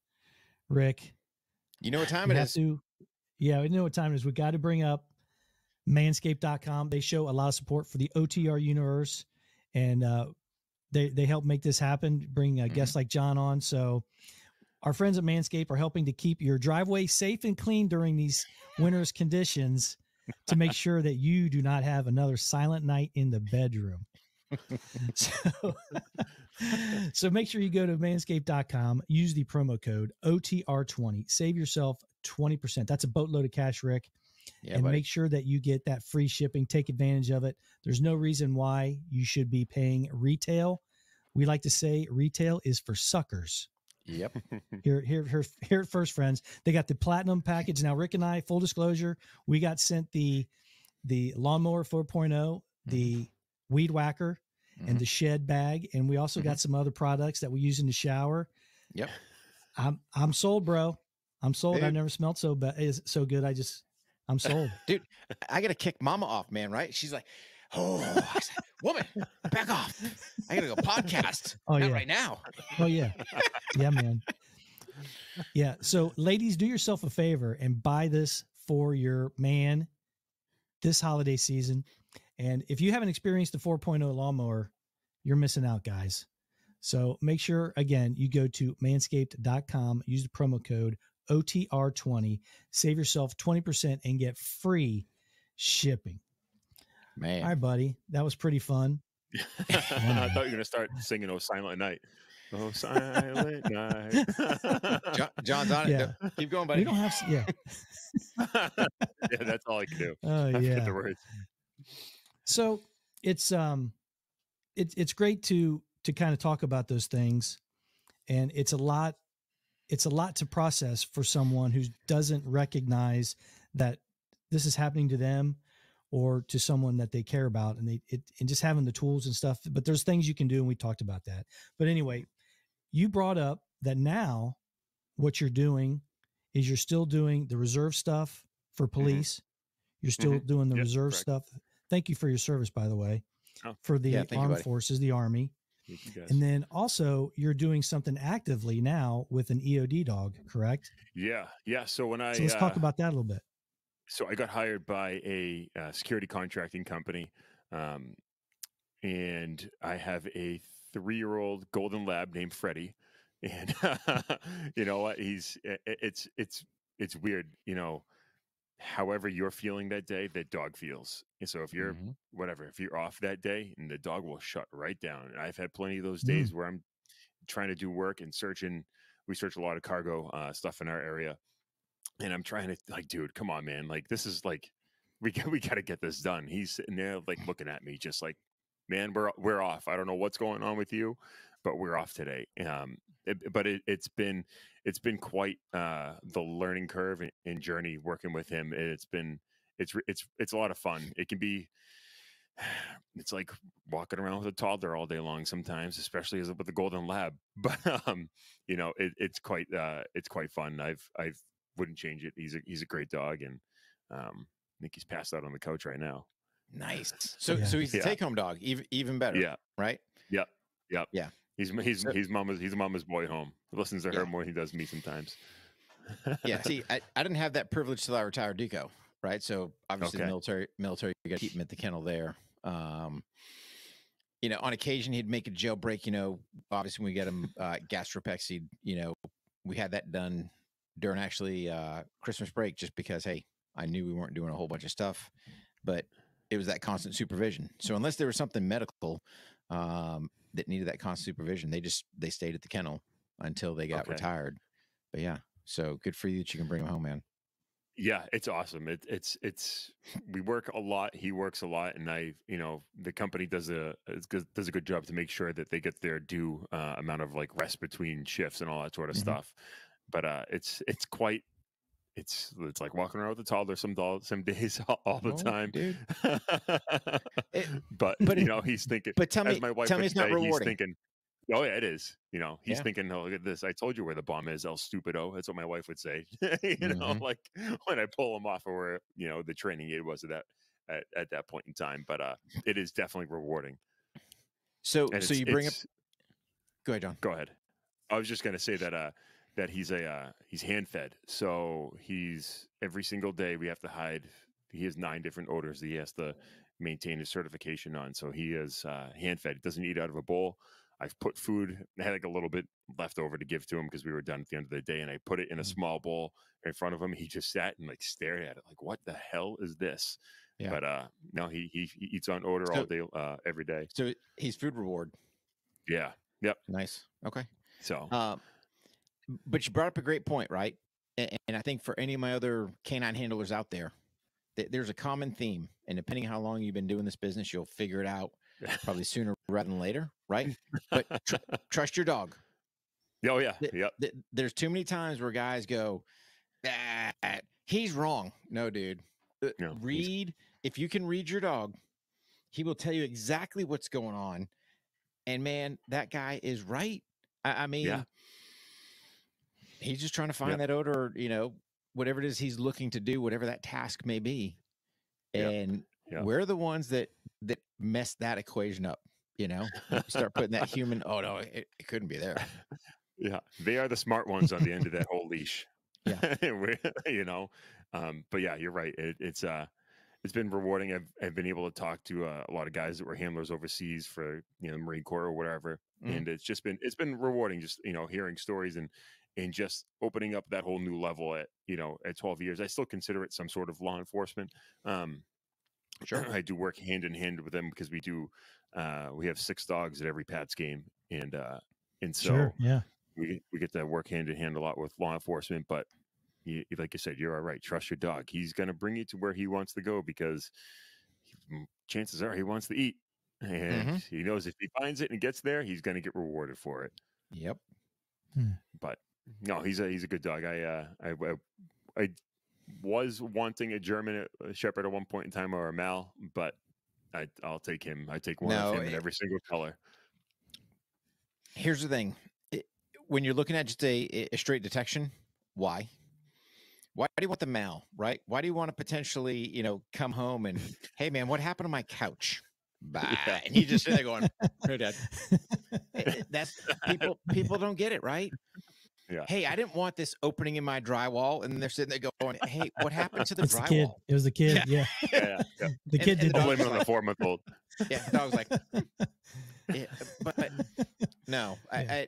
Rick, you know what time it is? Yeah, we know what time it is. We got to bring up Manscaped.com. They show a lot of support for the OTR universe, and they help make this happen, bring guests like John on. So our friends at Manscaped are helping to keep your driveway safe and clean during these winter's conditions to make sure that you do not have another silent night in the bedroom. So make sure you go to manscaped.com, use the promo code OTR20, save yourself 20%. That's a boatload of cash, Rick. Yeah, and make sure that you get that free shipping. Take advantage of it. There's no reason why you should be paying retail. We like to say retail is for suckers. Yep. Here first, friends. They got the platinum package. Now, Rick and I, full disclosure, we got sent the lawnmower 4.0, the weed whacker, and the shed bag. And we also got some other products that we use in the shower. Yep. I'm sold, bro. I'm sold. Dude. I've never smelled so good. I'm sold. Dude, I got to kick mama off, man, right? She's like, oh, I said, woman, back off. I got to go podcast. Not right now. Oh, yeah. Yeah, man. Yeah. So, ladies, do yourself a favor and buy this for your man this holiday season. And if you haven't experienced the 4.0 lawnmower, you're missing out, guys. So make sure, again, you go to manscaped.com, use the promo code OTR20, save yourself 20% and get free shipping. Man. All right, buddy. That was pretty fun. I thought you were going to start singing "Oh Silent Night." Oh, silent night. John's on it. Yeah. Keep going, buddy. We don't have, yeah. Yeah, that's all I can do. Oh, I forget yeah. the words. So it's great to kind of talk about those things, and it's a lot to process for someone who doesn't recognize that this is happening to them or to someone that they care about, and and just having the tools and stuff. But there's things you can do, and we talked about that. But anyway, you brought up that now what you're doing is you're still doing the reserve stuff for police. You're still doing the reserve stuff. Thank you for your service, by the way, for the armed forces, the Army. And then also you're doing something actively now with an EOD dog, correct? Yeah. So let's talk about that a little bit. So I got hired by a security contracting company, and I have a 3-year-old golden lab named Freddie, and you know what? It's weird, you know. However you're feeling that day, that dog feels. And so if you're if you're off that day, and the dog will shut right down. And I've had plenty of those days where I'm trying to do work and searching. We search a lot of cargo stuff in our area, and I'm trying to like, dude, come on, man. Like, this is like, we got to get this done. He's sitting there like looking at me, just like, man, we're off. I don't know what's going on with you, but we're off today. It's been quite the learning curve and journey working with him. It's a lot of fun. It can be, it's like walking around with a toddler all day long sometimes, especially with the golden lab. But you know, it's quite fun. I wouldn't change it. He's a great dog, and I think he's passed out on the couch right now. Nice. So he's a take home dog, even better. Yeah. Right. Yep. Yeah. He's a mama's boy home. He listens to her more than he does me sometimes. Yeah. See, I didn't have that privilege till I retired Duco. Right. So obviously the military, you got to keep him at the kennel there. You know, on occasion he'd make a jailbreak, you know, obviously when we get him gastropexy, you know, we had that done during actually Christmas break, just because, hey, I knew we weren't doing a whole bunch of stuff, but it was that constant supervision. So unless there was something medical that needed that constant supervision, they stayed at the kennel until they got retired. But yeah, so good for you that you can bring him home, man. Yeah, it's awesome. It's we work a lot. He works a lot, and the company does a good job to make sure that they get their due amount of like rest between shifts and all that sort of stuff. But it's like walking around with a toddler some days all the time. Dude. But you know, he's thinking. But tell me, my wife it's not rewarding. He's thinking, oh yeah, it is. You know, he's thinking, oh, look at this. I told you where the bomb is, El Stupido. That's what my wife would say. You know, like when I pull him off of where, you know, the training aid was at that point in time. But it is definitely rewarding. So you bring up. Go ahead, John. Go ahead. I was just going to say that he's hand fed. So he's every single day we have to hide. He has 9 different odors that he has to maintain his certification on. So he is hand fed. He doesn't eat out of a bowl. I've put food. I had like a little bit left over to give to him because we were done at the end of the day, and I put it in a small bowl in front of him. He just sat and like stared at it, like, "What the hell is this?" Yeah. But no, he eats on odor all day, every day. So he's food reward. Yeah. Yep. Nice. Okay. So, but you brought up a great point, right? And I think for any of my other canine handlers out there, there's a common theme, and depending on how long you've been doing this business, you'll figure it out probably sooner rather than later, right? But trust your dog. Oh yeah, yep. There's too many times where guys go, he's wrong. No, dude. No, if you can read your dog, he will tell you exactly what's going on. And man, that guy is right. I mean, he's just trying to find that odor, you know, whatever it is he's looking to do, whatever that task may be. And we're the ones that mess that equation up, you know. You start putting that human, oh no, it couldn't be there. Yeah, they are the smart ones on the end of that whole leash. Yeah. You know, but yeah, you're right. It's been rewarding. I've been able to talk to a lot of guys that were handlers overseas for Marine Corps or whatever, Mhm. and it's been rewarding just hearing stories and just opening up that whole new level at 12 years. I still consider it some sort of law enforcement. Sure. I do work hand in hand with them because we have 6 dogs at every Pats game, and Sure. so Yeah. we get to work hand in hand a lot with law enforcement. But like you said, you're all right. Trust your dog. He's going to bring you to where he wants to go because chances are he wants to eat, and Mhm. he knows if he finds it and gets there, he's going to get rewarded for it. Yep. But no, he's a good dog. I was wanting a German Shepherd at one point in time, or a Mal, but I'll take him. I take one of No, him in every single color. here's the thing. When you're looking at just a straight detection, why? Why do you want the Mal, right? Why do you want to potentially, come home and, hey, man, what happened to my couch? Bye. Yeah. And you just sit there going, hey, Dad. That's people don't get it, right? Yeah. Hey, I didn't want this opening in my drywall. And then they're sitting there going, hey, what happened to the It's the kid. drywall? It was the kid. Yeah. Yeah. The kid did the I'll dog's blame it on like- the 4-month-old. Yeah, the dog's like, yeah, but no, Yeah.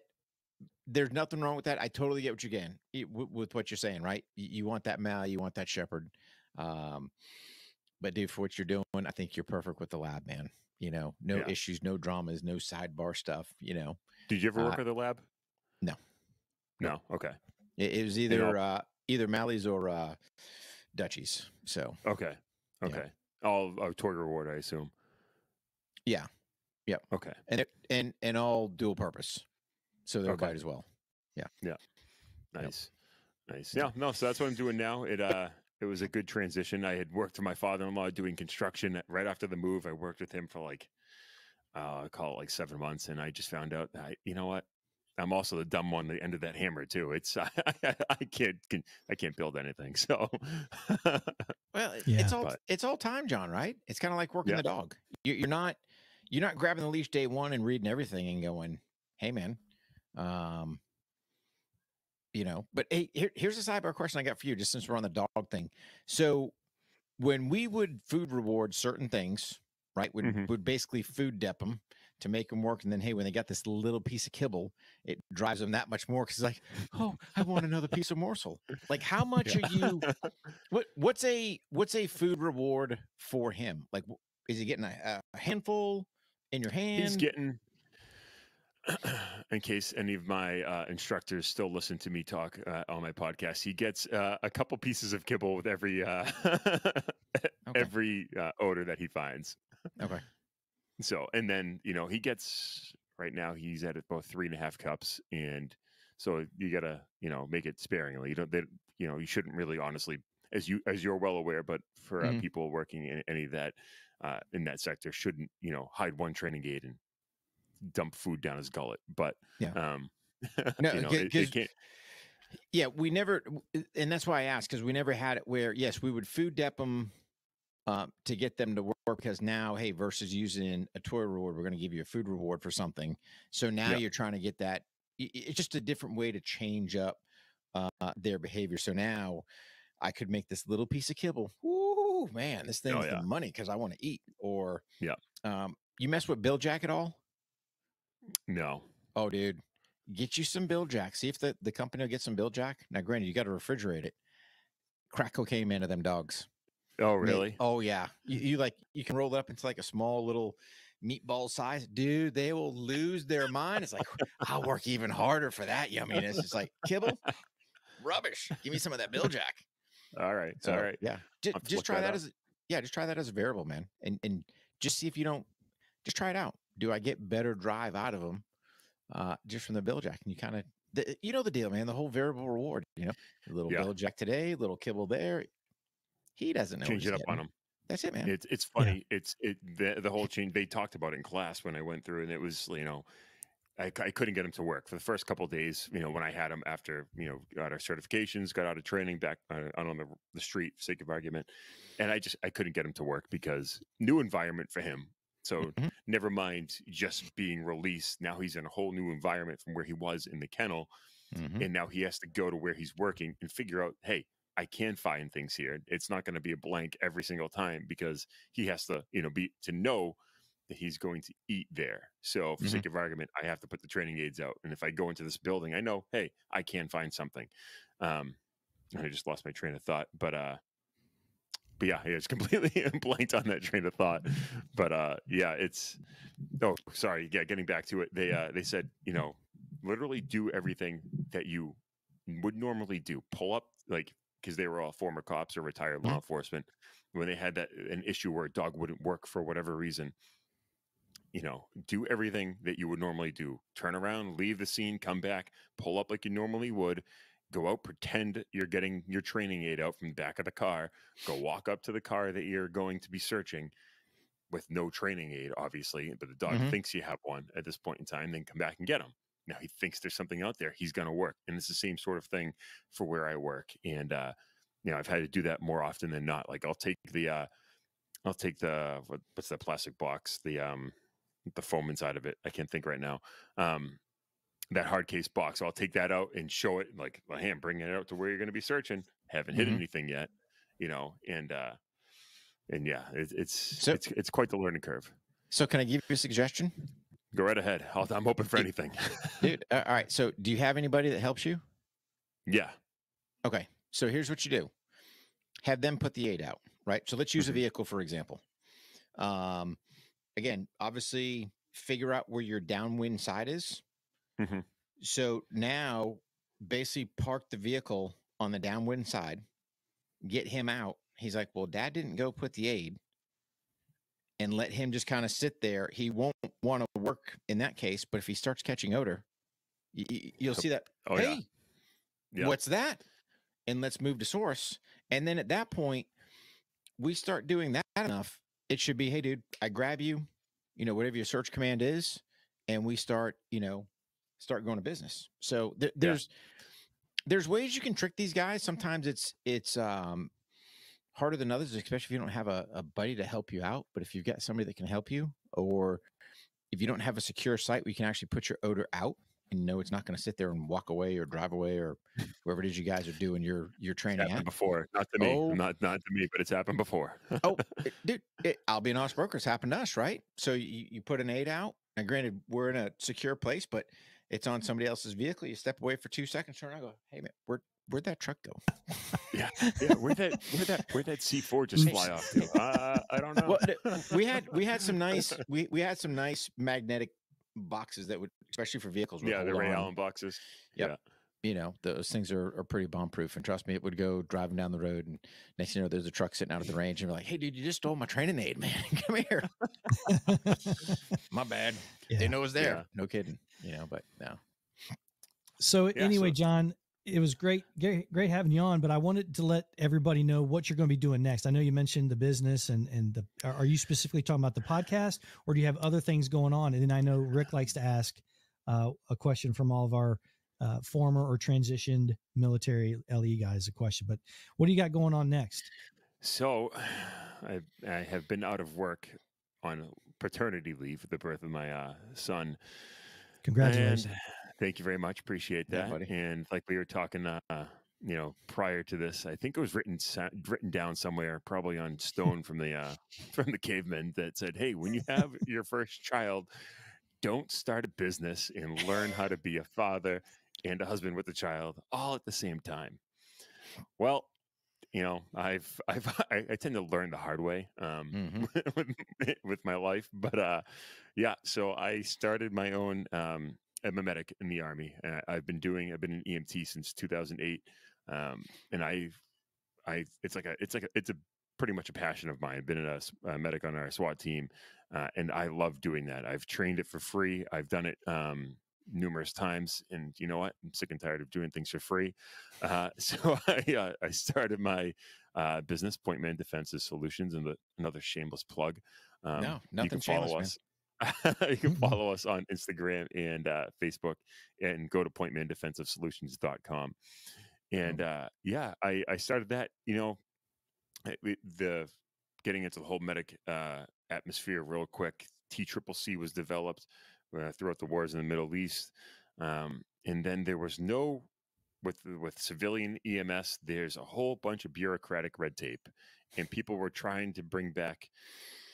there's nothing wrong with that. I totally get what you're getting with what you're saying, right? You want that Mal, you want that Shepherd. But dude, for what you're doing, I think you're perfect with the lab, man. No Yeah. issues, no dramas, no sidebar stuff. Did you ever work with a lab? No. No. Okay. It was either Mallies or Dutchies. So Okay. Okay. All toy reward, I assume. yeah, yep. Okay. And all dual purpose, so they'll Okay. bite as well. Nice. Nice. Yeah. No. So that's what I'm doing now. It was a good transition. I had worked for my father-in-law doing construction right after the move. I worked with him for I call it like 7 months, and I just found out that you know what, I'm also the dumb one at the end of that hammer too. It's I can't build anything. So Well, Yeah. it's all time, John. Right? It's kind of like working Yeah. the dog. You're not grabbing the leash day one and reading everything and going, hey, man. But hey, here's a sidebar question I got for you, just since we're on the dog thing. So when we would food reward certain things, right, would basically food dep them to make them work. And then, hey, when they got this little piece of kibble, it drives them that much more because it's like, oh, I want another piece of morsel. Like, how much are you? What's a food reward for him? Like, is he getting a handful in your hand? he's getting. In case any of my instructors still listen to me talk on my podcast, he gets a couple pieces of kibble with every every odor that he finds. Okay. So, and then he gets right now he's at about 3.5 cups, and so you gotta make it sparingly. You shouldn't really, honestly, as you're well aware, but for people working in any of that in that sector, shouldn't hide one training gate and dump food down his gullet. But Yeah. no, it can't. Yeah, we never, and that's why I asked, because we never had it where, yes, we would food dep them to get them to work, because now, hey, versus using a toy reward, we're going to give you a food reward for something. So now you're trying to get that. It's just a different way to change up their behavior. So now I could make this little piece of kibble. Ooh, man, this thing's the money because I want to eat. Or you mess with Bill Jack at all? No. Oh, dude, get you some Bill Jack. See if the company will get some Bill Jack. Now, granted, you got to refrigerate it. Crack cocaine into them dogs. Oh, really? Oh, yeah. You can roll it up into like a small little meatball size. Dude, they will lose their mind. It's like, I'll work even harder for that yumminess. It's like, kibble? Rubbish. Give me some of that Bill Jack. All right. So, all right. Yeah. Just try that just try that as a variable, man. And just see if you don't, just try it out. Do I get better drive out of them just from the Bill Jack? And you kind of, the deal, man, the whole variable reward, a little Bill Jack today, little kibble there. He doesn't know. Change it up on him. That's it, man. It's funny. Yeah. The whole change. They talked about it in class when I went through, and it was, I couldn't get him to work for the first couple of days, when I had him after, got our certifications, got out of training back out on the street, for sake of argument. And I couldn't get him to work because new environment for him. So never mind just being released. Now he's in a whole new environment from where he was in the kennel. And now he has to go to where he's working and figure out, hey, I can find things here. It's not going to be a blank every single time, because he has to, know that he's going to eat there. So for sake of argument, I have to put the training aids out. And if I go into this building, I know, hey, I can find something. And I just lost my train of thought, but yeah, it's completely blanked on that train of thought. But yeah, getting back to it. They said, literally do everything that you would normally do. Pull up, like, because they were all former cops or retired law enforcement. When they had an issue where a dog wouldn't work for whatever reason, do everything that you would normally do. Turn around, leave the scene, come back, pull up like you normally would, go out, pretend you're getting your training aid out from the back of the car, go walk up to the car that you're going to be searching with no training aid, obviously, but the dog thinks you have one at this point in time, then come back and get him. Now he thinks there's something out there. He's going to work. And it's the same sort of thing for where I work. And, I've had to do that more often than not. Like I'll take the what's that plastic box? The foam inside of it. I can't think right now. That hard case box. I'll take that out and show it, like, hey, I'm bringing it out to where you're going to be searching. Haven't hit anything yet, and yeah, it's quite the learning curve. So can I give you a suggestion? Go right ahead. I'm open for anything. Dude, all right. So do you have anybody that helps you? Yeah. Okay. So here's what you do. Have them put the aid out, right? So let's use a vehicle, for example. Again, obviously figure out where your downwind side is. So now basically park the vehicle on the downwind side, get him out. He's like, well, Dad didn't go put the aid, and let him just kind of sit there. He won't want to work in that case, but if he starts catching odor, you'll see that. Oh, hey, yeah. What's that? And let's move to source. And then at that point, we start doing that enough. It should be, hey, dude, I grab you, whatever your search command is, and we start going to business. So there's ways you can trick these guys. Sometimes it's harder than others, especially if you don't have a buddy to help you out. But if you've got somebody that can help you, or if you don't have a secure site where you can actually put your odor out and know it's not going to sit there and walk away or drive away or wherever it is you guys are doing your training. It's happened before, not to me, not to me, but it's happened before. Dude, I'll be an honest broker. It's happened to us, right? So you put an aid out, and granted, we're in a secure place, but it's on somebody else's vehicle. You step away for 2 seconds, turn around, go, hey man, where'd that truck go? Yeah. Where'd that C4 just fly off to? I don't know. Well, we had some nice magnetic boxes that would, especially for vehicles. Yeah, the Ray Allen boxes. Yep. Yeah. Those things are pretty bomb proof, and trust me, it would go driving down the road, and next thing you know, there's a truck sitting out at the range, and you're like, hey dude, you just stole my training aid, man. Come here. My bad. Yeah. They know it's there. Yeah. No kidding. But no. So anyway, John, it was great having you on, but I wanted to let everybody know what you're going to be doing next. I know you mentioned the business and are you specifically talking about the podcast, or do you have other things going on? And then I know Rick likes to ask a question from all of our former or transitioned military LE guys a question, but what do you got going on next? So I have been out of work on paternity leave for the birth of my son. Congratulations. And thank you very much. Appreciate that. Yeah, and like we were talking, prior to this, I think it was written down somewhere, probably on stone from the cavemen, that said, hey, when you have your first child, don't start a business and learn how to be a father and a husband with a child all at the same time. Well, I tend to learn the hard way with my life, but yeah. So I started my own. I'm a medic in the Army. I've been an EMT since 2008, and it's pretty much a passion of mine. I've been a medic on our SWAT team, and I love doing that. I've trained it for free. I've done it numerous times, and you know what? I'm sick and tired of doing things for free. So I started my business, Pointman Defensive Solutions, and another shameless plug. No, nothing you can shameless, follow us. You can follow us on Instagram and Facebook, and go to pointmandefensivesolutions.com. And I started that, the getting into the whole medic atmosphere real quick. TCCC was developed throughout the wars in the Middle East. And then there was no, with civilian EMS, there's a whole bunch of bureaucratic red tape. And people were trying to bring back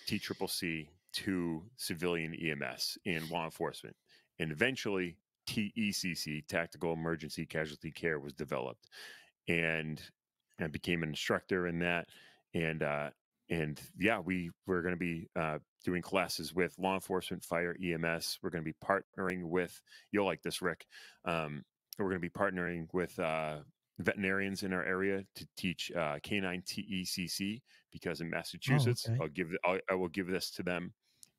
TCCC to civilian EMS and law enforcement. And eventually, TECC, Tactical Emergency Casualty Care, was developed. And I became an instructor in that. And yeah, we're going to be doing classes with law enforcement, fire, EMS. We're going to be partnering with, you'll like this, Rick. We're going to be partnering with veterinarians in our area to teach canine TECC, because in Massachusetts, I will give this to them,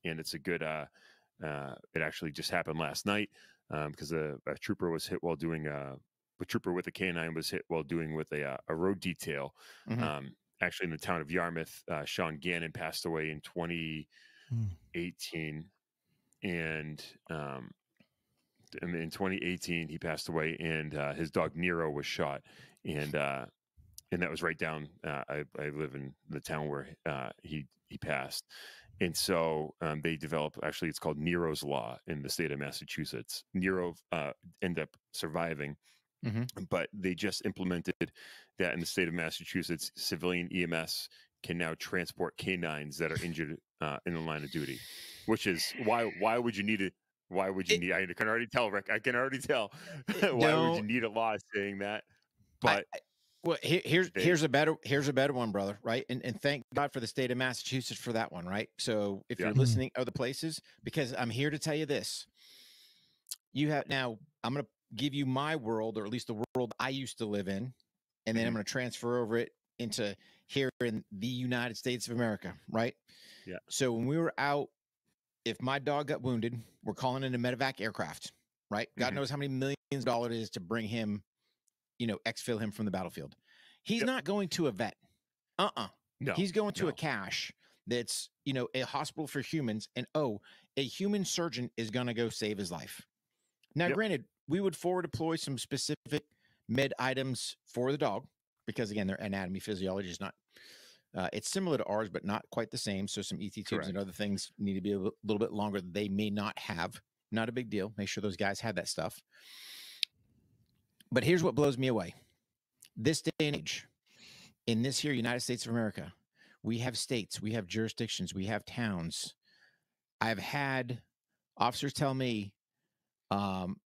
and it's a good. It actually just happened last night because a trooper was hit while doing a trooper with a canine was hit while doing with a road detail. Actually, in the town of Yarmouth, Sean Gannon passed away in 2018, and in 2018 he passed away, and his dog Nero was shot, and that was right down. I live in the town where he passed, and so they developed. Actually, it's called Nero's Law in the state of Massachusetts. Nero ended up surviving. But they just implemented that in the state of Massachusetts. Civilian EMS can now transport canines that are injured in the line of duty, which is why would you need it? Why would you need? I can already tell, Rick. I can already tell. Why would you need a law saying that? But well, here's a better one, brother. Right, and thank God for the state of Massachusetts for that one. Right. So if you're listening other places, because I'm here to tell you this, you have now. I'm going to give you my world, or at least the world I used to live in, and then I'm going to transfer over it into here in the United States of America, right? Yeah. So when we were out, if my dog got wounded, we're calling in a medevac aircraft, right? God knows how many millions of dollars it is to bring him, exfil him from the battlefield. He's not going to a vet. No. He's going to a cache that's, a hospital for humans, and a human surgeon is going to go save his life. Now, granted, we would forward deploy some specific med items for the dog because, again, their anatomy, physiology is not, it's similar to ours, but not quite the same. So some ET tubes and other things need to be a little bit longer. They may not have. Not a big deal. Make sure those guys have that stuff. But here's what blows me away. This day and age, in this here United States of America, we have states, we have jurisdictions, we have towns. I've had officers tell me,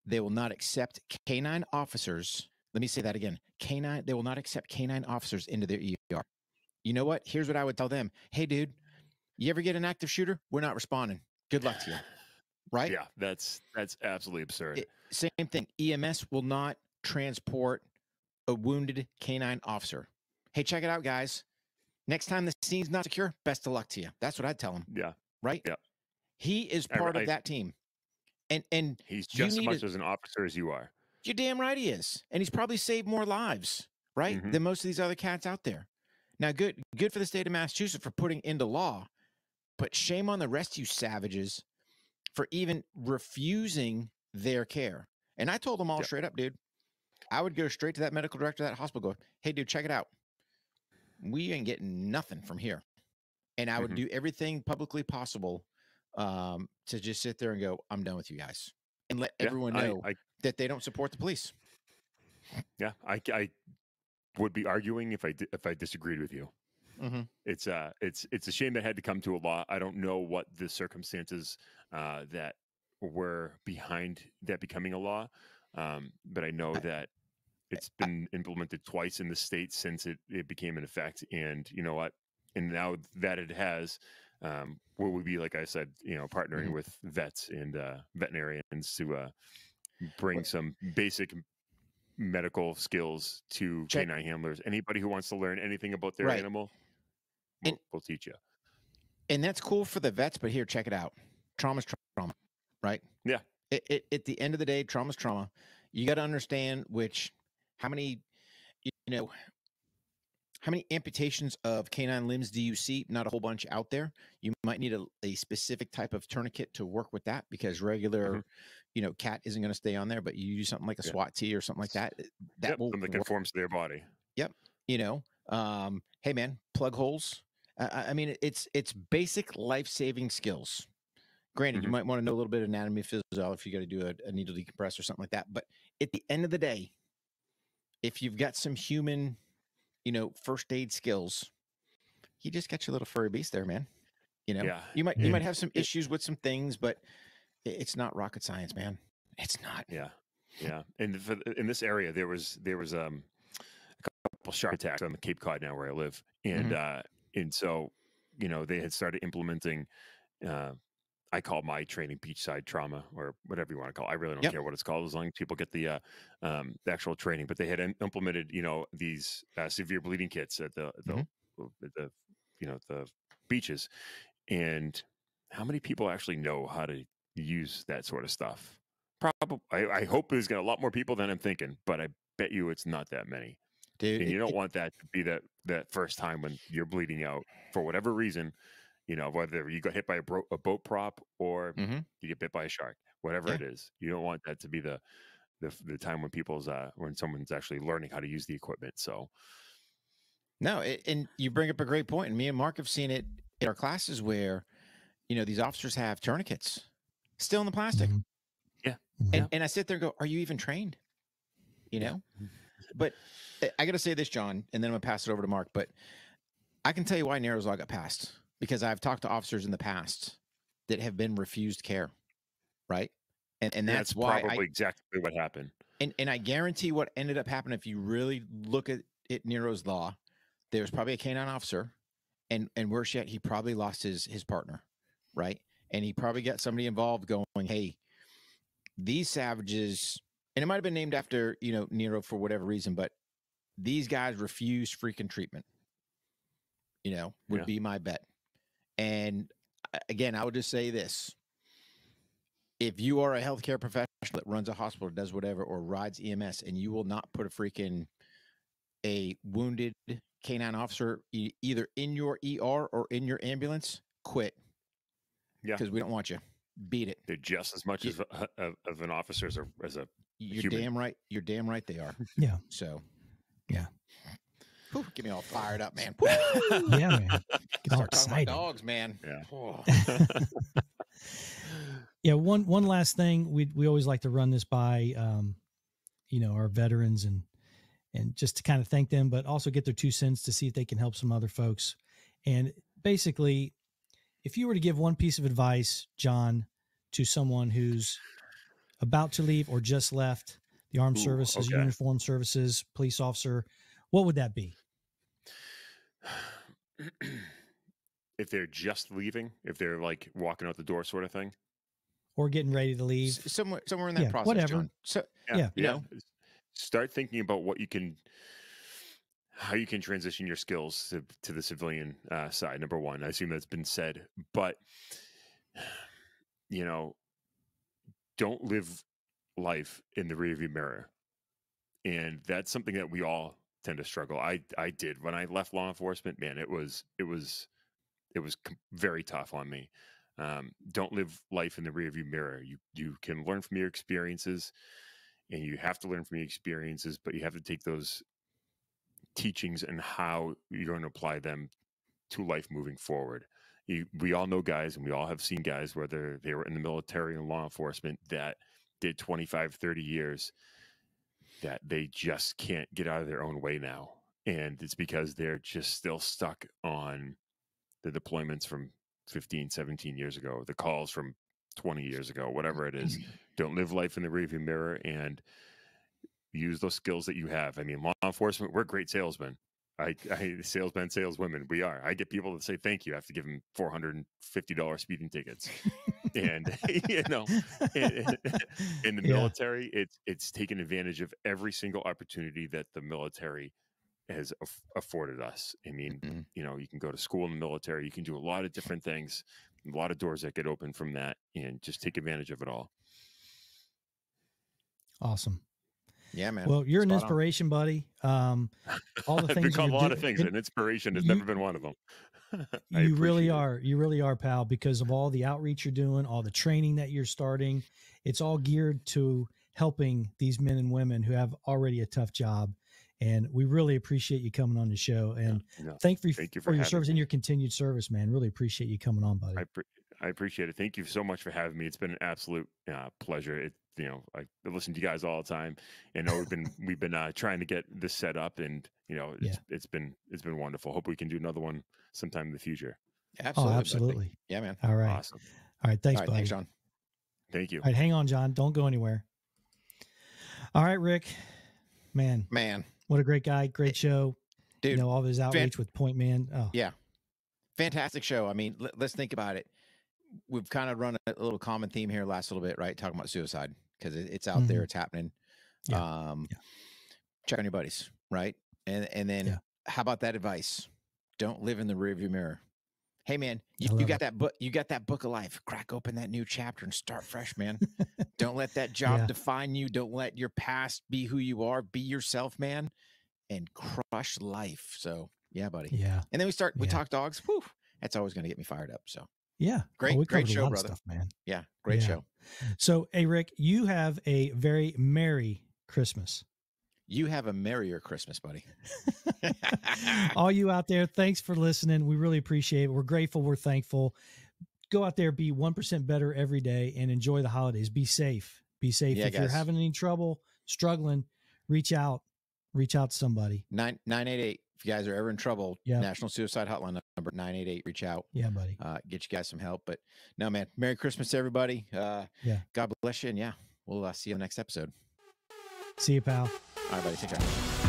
they will not accept canine officers. Let me say that again. They will not accept canine officers into their ER. You know what? Here's what I would tell them. Hey, dude, you ever get an active shooter? We're not responding. Good luck to you. Right? Yeah, that's absolutely absurd. Same thing. EMS will not transport a wounded canine officer. Hey, check it out, guys. Next time the scene's not secure, best of luck to you. That's what I'd tell him. Yeah. Right? Yeah. He is part of that team. And he's just as much as an officer as you are. You're damn right he is. And he's probably saved more lives, right, than most of these other cats out there. Now, good for the state of Massachusetts for putting into law, but shame on the rest of you savages for even refusing their care. And I told them all straight up, dude, I would go straight to that medical director of that hospital, go, hey, dude, check it out. We ain't getting nothing from here. And I would do everything publicly possible to just sit there and go, I'm done with you guys, and let everyone know that they don't support the police. Yeah, I would be arguing if I disagreed with you. It's a shame that had to come to a law. I don't know what the circumstances that were behind that becoming a law, but I know that it's been implemented twice in the state since it became in effect. And you know what? And now that it has, will we be, like I said, partnering with vets and veterinarians to bring some basic medical skills to canine handlers. Anybody who wants to learn anything about their animal, we'll teach you. And that's cool for the vets, but here, check it out. Trauma's trauma, right? Yeah. At the end of the day, trauma's trauma. You got to understand how many amputations of canine limbs do you see? Not a whole bunch out there. You might need a specific type of tourniquet to work with that, because regular, cat isn't going to stay on there, but you use something like a SWAT tee or something like that. That will something that conforms to their body. Yep. Hey man, plug holes I mean, it's basic life-saving skills. Granted, you might want to know a little bit of anatomy, physiology if you got to do a needle decompress or something like that. But at the end of the day, if you've got some human, first aid skills, you just got your little furry beast there, man. You might have some issues with some things, but it's not rocket science, man. It's not. Yeah. And in this area, there was a couple shark attacks on the Cape Cod now where I live, and so they had started implementing. I call my training beachside trauma or whatever you want to call it. I really don't care what it's called as long as people get the actual training. But they had implemented, these severe bleeding kits at the beaches. And how many people actually know how to use that sort of stuff? Probably. I hope there's got a lot more people than I'm thinking, but I bet you it's not that many. Dude, and you don't want that to be that first time when you're bleeding out for whatever reason. Whether you got hit by a boat prop or you get bit by a shark, whatever it is, you don't want that to be the time when when someone's actually learning how to use the equipment. So, no, and you bring up a great point. And me and Mark have seen it in our classes where, these officers have tourniquets still in the plastic. And I sit there and go, "Are you even trained?" But I got to say this, John, and then I'm gonna pass it over to Mark. But I can tell you why Narrow's Law got passed. Because I've talked to officers in the past that have been refused care, right? And that's why probably exactly what happened. And I guarantee what ended up happening, if you really look at it, Nero's Law, there was probably a canine officer, and worse yet, he probably lost his partner, right? And he probably got somebody involved going, "Hey, these savages," and it might have been named after Nero for whatever reason, but these guys refused freaking treatment. Would be my bet. And again, I would just say this. If you are a healthcare professional that runs a hospital, does whatever, or rides EMS, and you will not put a wounded canine officer either in your ER or in your ambulance, quit. Yeah. Because we don't want you. Beat it. They're just as much of an officer as a You're human. damn right. You're damn right they are. Yeah. So, yeah. Whew, get me all fired up, man. Yeah, man. Get all excited. Talking about dogs, man. Yeah. Yeah. One last thing, we always like to run this by, our veterans and just to kind of thank them, but also get their 2 cents to see if they can help some other folks. And basically, if you were to give one piece of advice, John, to someone who's about to leave or just left the armed services, uniformed services, police officer, what would that be? If they're just leaving, if they're like walking out the door sort of thing, or getting ready to leave, somewhere in that process, whatever. John. So start thinking about how you can transition your skills to the civilian side. Number one, I assume that's been said, but don't live life in the rearview mirror, and that's something that we all tend to struggle. I did when I left law enforcement. Man, it was very tough on me. Don't live life in the rearview mirror. You can learn from your experiences, and you have to learn from your experiences, but you have to take those teachings and how you're going to apply them to life moving forward. We all know guys, and we all have seen guys, whether they were in the military and law enforcement, that did 25, 30 years, that they just can't get out of their own way now. And it's because they're just still stuck on the deployments from 15, 17 years ago, the calls from 20 years ago, whatever it is. Don't live life in the rearview mirror and use those skills that you have. I mean, law enforcement, we're great salesmen. Salesmen, saleswomen, we are. I get people to say thank you. I have to give them $450 speeding tickets. And in the military, it's taken advantage of every single opportunity that the military has afforded us. I mean, you can go to school in the military, you can do a lot of different things, a lot of doors that get open from that, and just take advantage of it all. Awesome. Yeah, man. Well, you're an inspiration, buddy. All the things I've become a lot of things, and inspiration has never been one of them. You really are. You really are, pal, because of all the outreach you're doing, all the training that you're starting. It's all geared to helping these men and women who have already a tough job. And we really appreciate you coming on the show. And thank you for your service and your continued service, man. Really appreciate you coming on, buddy. I appreciate it. Thank you so much for having me. It's been an absolute pleasure. I listen to you guys all the time, and we've been trying to get this set up, and it's been wonderful. Hope we can do another one sometime in the future. Absolutely. Oh, absolutely. Yeah, man. All right. Awesome. All right. Thanks, buddy. Thanks, John. Thank you. All right. Hang on, John. Don't go anywhere. All right, Rick. Man. What a great guy. Great show. Dude. All of his outreach with Pointman. Oh. Yeah. Fantastic show. I mean, let's think about it. We've kind of run a little common theme here last little bit, right? Talking about suicide because it's out there. It's happening. Yeah. Check on your buddies, right? And then how about that advice? Don't live in the rearview mirror. Hey, man, you got that book. You got that book of life. Crack open that new chapter and start fresh, man. Don't let that job define you. Don't let your past be who you are. Be yourself, man, and crush life. So, yeah, buddy. Yeah. And then we talk dogs. Whew, that's always going to get me fired up. So, yeah, great show, brother. Stuff, man. Yeah, great show. So, hey, Rick, you have a very Merry Christmas. You have a merrier Christmas, buddy. All you out there, thanks for listening. We really appreciate it. We're grateful. We're thankful. Go out there, be 1% better every day, and enjoy the holidays. Be safe. Be safe. Yeah, if you're having any trouble, struggling, reach out. Reach out to somebody. 988. If you guys are ever in trouble, National Suicide Hotline number 988. Reach out. Yeah, buddy. Get you guys some help. But no, man. Merry Christmas to everybody. God bless you. And we'll see you in the next episode. See you, pal. All right, buddy. Take care.